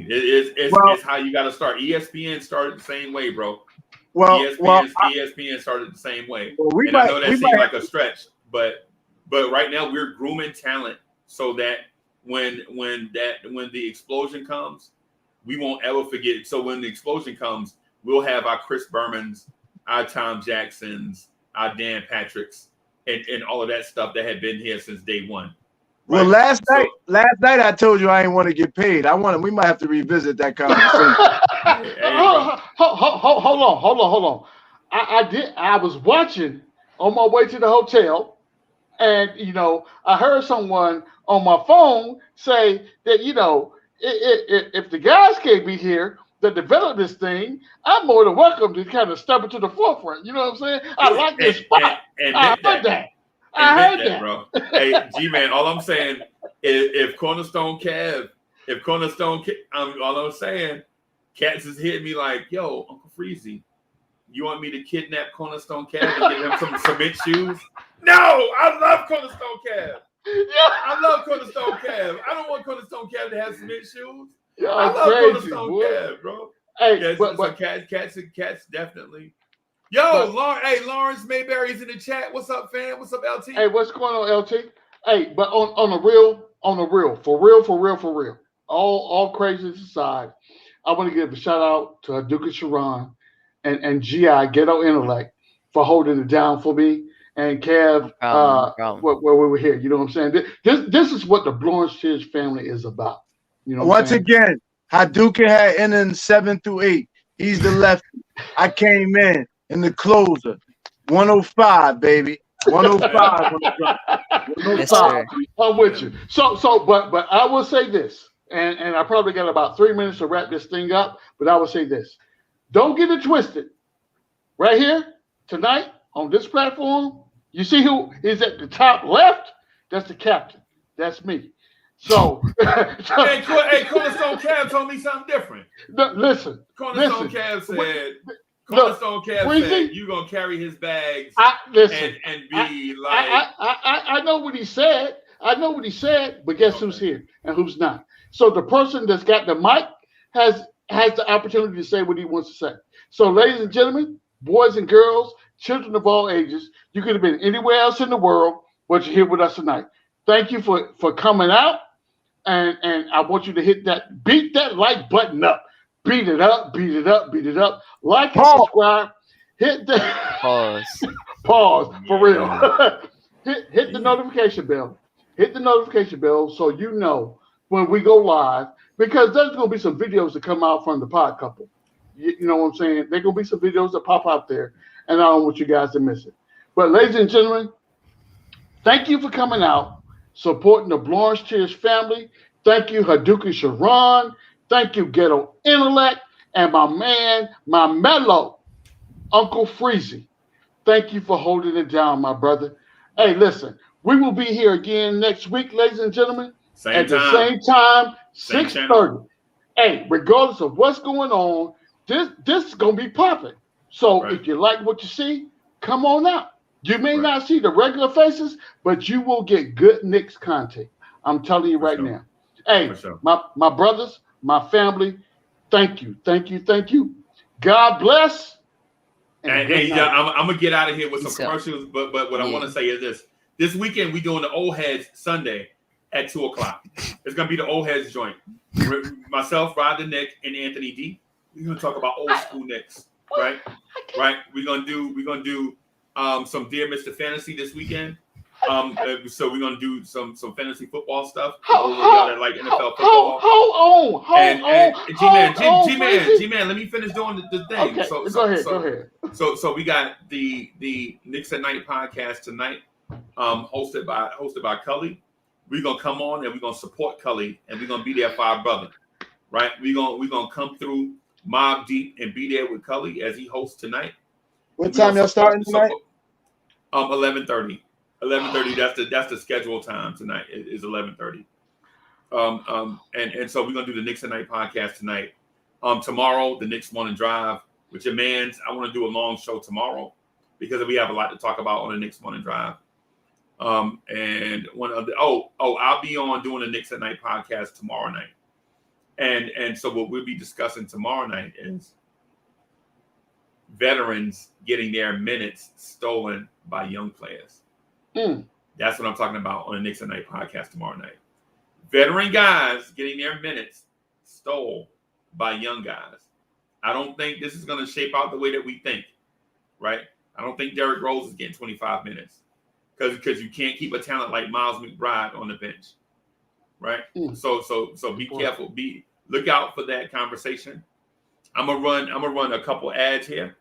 It's how you got to start. ESPN started the same way, bro. ESPN started the same way. I know that seems like a stretch, but right now we're grooming talent so that when the explosion comes, we won't ever forget. So when the explosion comes, we'll have our Chris Bermans, our Tom Jacksons, our Dan Patricks, and all of that stuff that had been here since day one.
Right? Well, last night I told you I didn't want to get paid. We might have to revisit that conversation.
Hold on. I was watching on my way to the hotel, and I heard someone on my phone say that if the guys can't be here that develop this thing, I'm more than welcome to kind of step into the forefront. You know what I'm saying? I like this spot. I heard that,
bro. Hey, G-Man, all I'm saying is if Cornerstone Kev, all I'm saying, Cats is hitting me like, yo, Uncle Freezy, you want me to kidnap Cornerstone Kev and give him some cement shoes? No, I love Cornerstone Kev. I love Cornerstone Kev. I don't want Cornerstone Kev to have cement shoes. I love Cornerstone Kev, bro. Hey, Cats definitely. Yo, Lawrence Mayberry's in the chat. What's up, fam? What's up, LT?
Hey, what's going on, LT? Hey, but on the real, for real. All craziness aside, I want to give a shout out to Duke Sharon and GI Ghetto Intellect for holding it down for me. And Kev, where we were here, you know what I'm saying? This is what the Blorange Tears family is about. You know,
once again, Hadouken had innings 7 through 8. He's the lefty. I came in the closer. 105, baby. 105 on the drum.
Yes, sir.
I'm with you. But I will say this, and I probably got about 3 minutes to wrap this thing up, but I will say this. Don't get it twisted. Right here, tonight, on this platform, you see who is at the top left? That's the captain. That's me. So,
hey, Cornerstone Cab told me something different.
Listen.
Cornerstone Cab said, you're going to carry his bags and be
I know what he said. But guess who's here and who's not? So the person that's got the mic has the opportunity to say what he wants to say. So, ladies and gentlemen, boys and girls, children of all ages, you could have been anywhere else in the world, but you're here with us tonight. Thank you for coming out. And I want you to beat that like button up. Beat it up. Like and subscribe. Hit the pause for real. hit the notification bell. Hit the notification bell so you know when we go live, because there's gonna be some videos that come out from the pod couple. You know what I'm saying? There's gonna be some videos that pop out there, and I don't want you guys to miss it. But ladies and gentlemen, thank you for coming out, supporting the Blorangetears family. Thank you, Hadouken Sharon. Thank you, Ghetto Intellect, and my mellow Uncle Freezy. Thank you for holding it down, my brother. Hey, listen, we will be here again next week, ladies and gentlemen, the same time, 6:30. Hey, regardless of what's going on, this is gonna be popping. So if you like what you see, come on out. You may not see the regular faces, but you will get good Knicks content. I'm telling you right now. Hey, my brothers, my family, thank you. God bless.
And I'm gonna get out of here with some commercials, but what I want to say is this: this weekend we doing the Old Heads Sunday at 2:00. It's gonna be the Old Heads joint. Myself, Rod the Nick, and Anthony D. We're gonna talk about old school Knicks, right? We're gonna do some Dear Mr. Fantasy this weekend. So we're gonna do some fantasy football stuff. Y'all that like NFL football.
Hold on.
G-Man, let me finish doing the thing.
Okay, go ahead.
So we got the Knicks at Night podcast tonight, hosted by Cully. We're gonna come on and we're gonna support Cully, and we're gonna be there for our brother, right? We're gonna come through Mob Deep and be there with Cully as he hosts tonight.
What time y'all starting tonight?
11:30. 11:30. That's the scheduled time tonight. It is 11:30. And so we're gonna do the Knicks at Night podcast tonight. Tomorrow, the Knicks Morning Drive with your mans. I want to do a long show tomorrow because we have a lot to talk about on the Knicks Morning Drive. And one of the I'll be on doing the Knicks at Night podcast tomorrow night. And so what we'll be discussing tomorrow night is veterans getting their minutes stolen by young players. That's what I'm talking about on the Knicks at Night podcast tomorrow night. Veteran guys getting their minutes stole by young guys. I don't think this is going to shape out the way that we think, right? I don't think Derrick Rose is getting 25 minutes because you can't keep a talent like Miles McBride on the bench, right? So be careful. Look out for that conversation. I'm gonna run a couple ads here.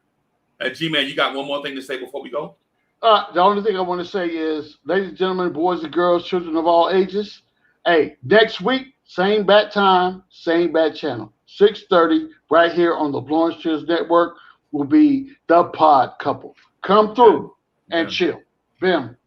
G-Man, you got one more thing to say before we go?
The only thing I want to say is, ladies and gentlemen, boys and girls, children of all ages, hey, next week, same bat time, same bat channel, 6:30, right here on the Blorangetears Network will be the pod couple. Come through and chill. Bim.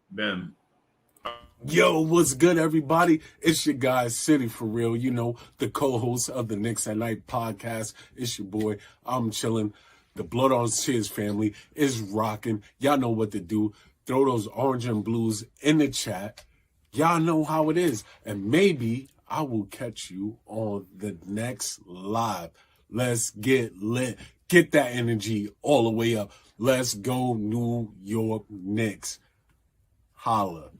Yo, what's good, everybody? It's your guy, City for Real. You know, the co-host of the Knicks at Night podcast. It's your boy. I'm chilling. The Blorangetears family is rocking. Y'all know what to do. Throw those orange and blues in the chat. Y'all know how it is. And maybe I will catch you on the next live. Let's get lit. Get that energy all the way up. Let's go New York Knicks. Holla.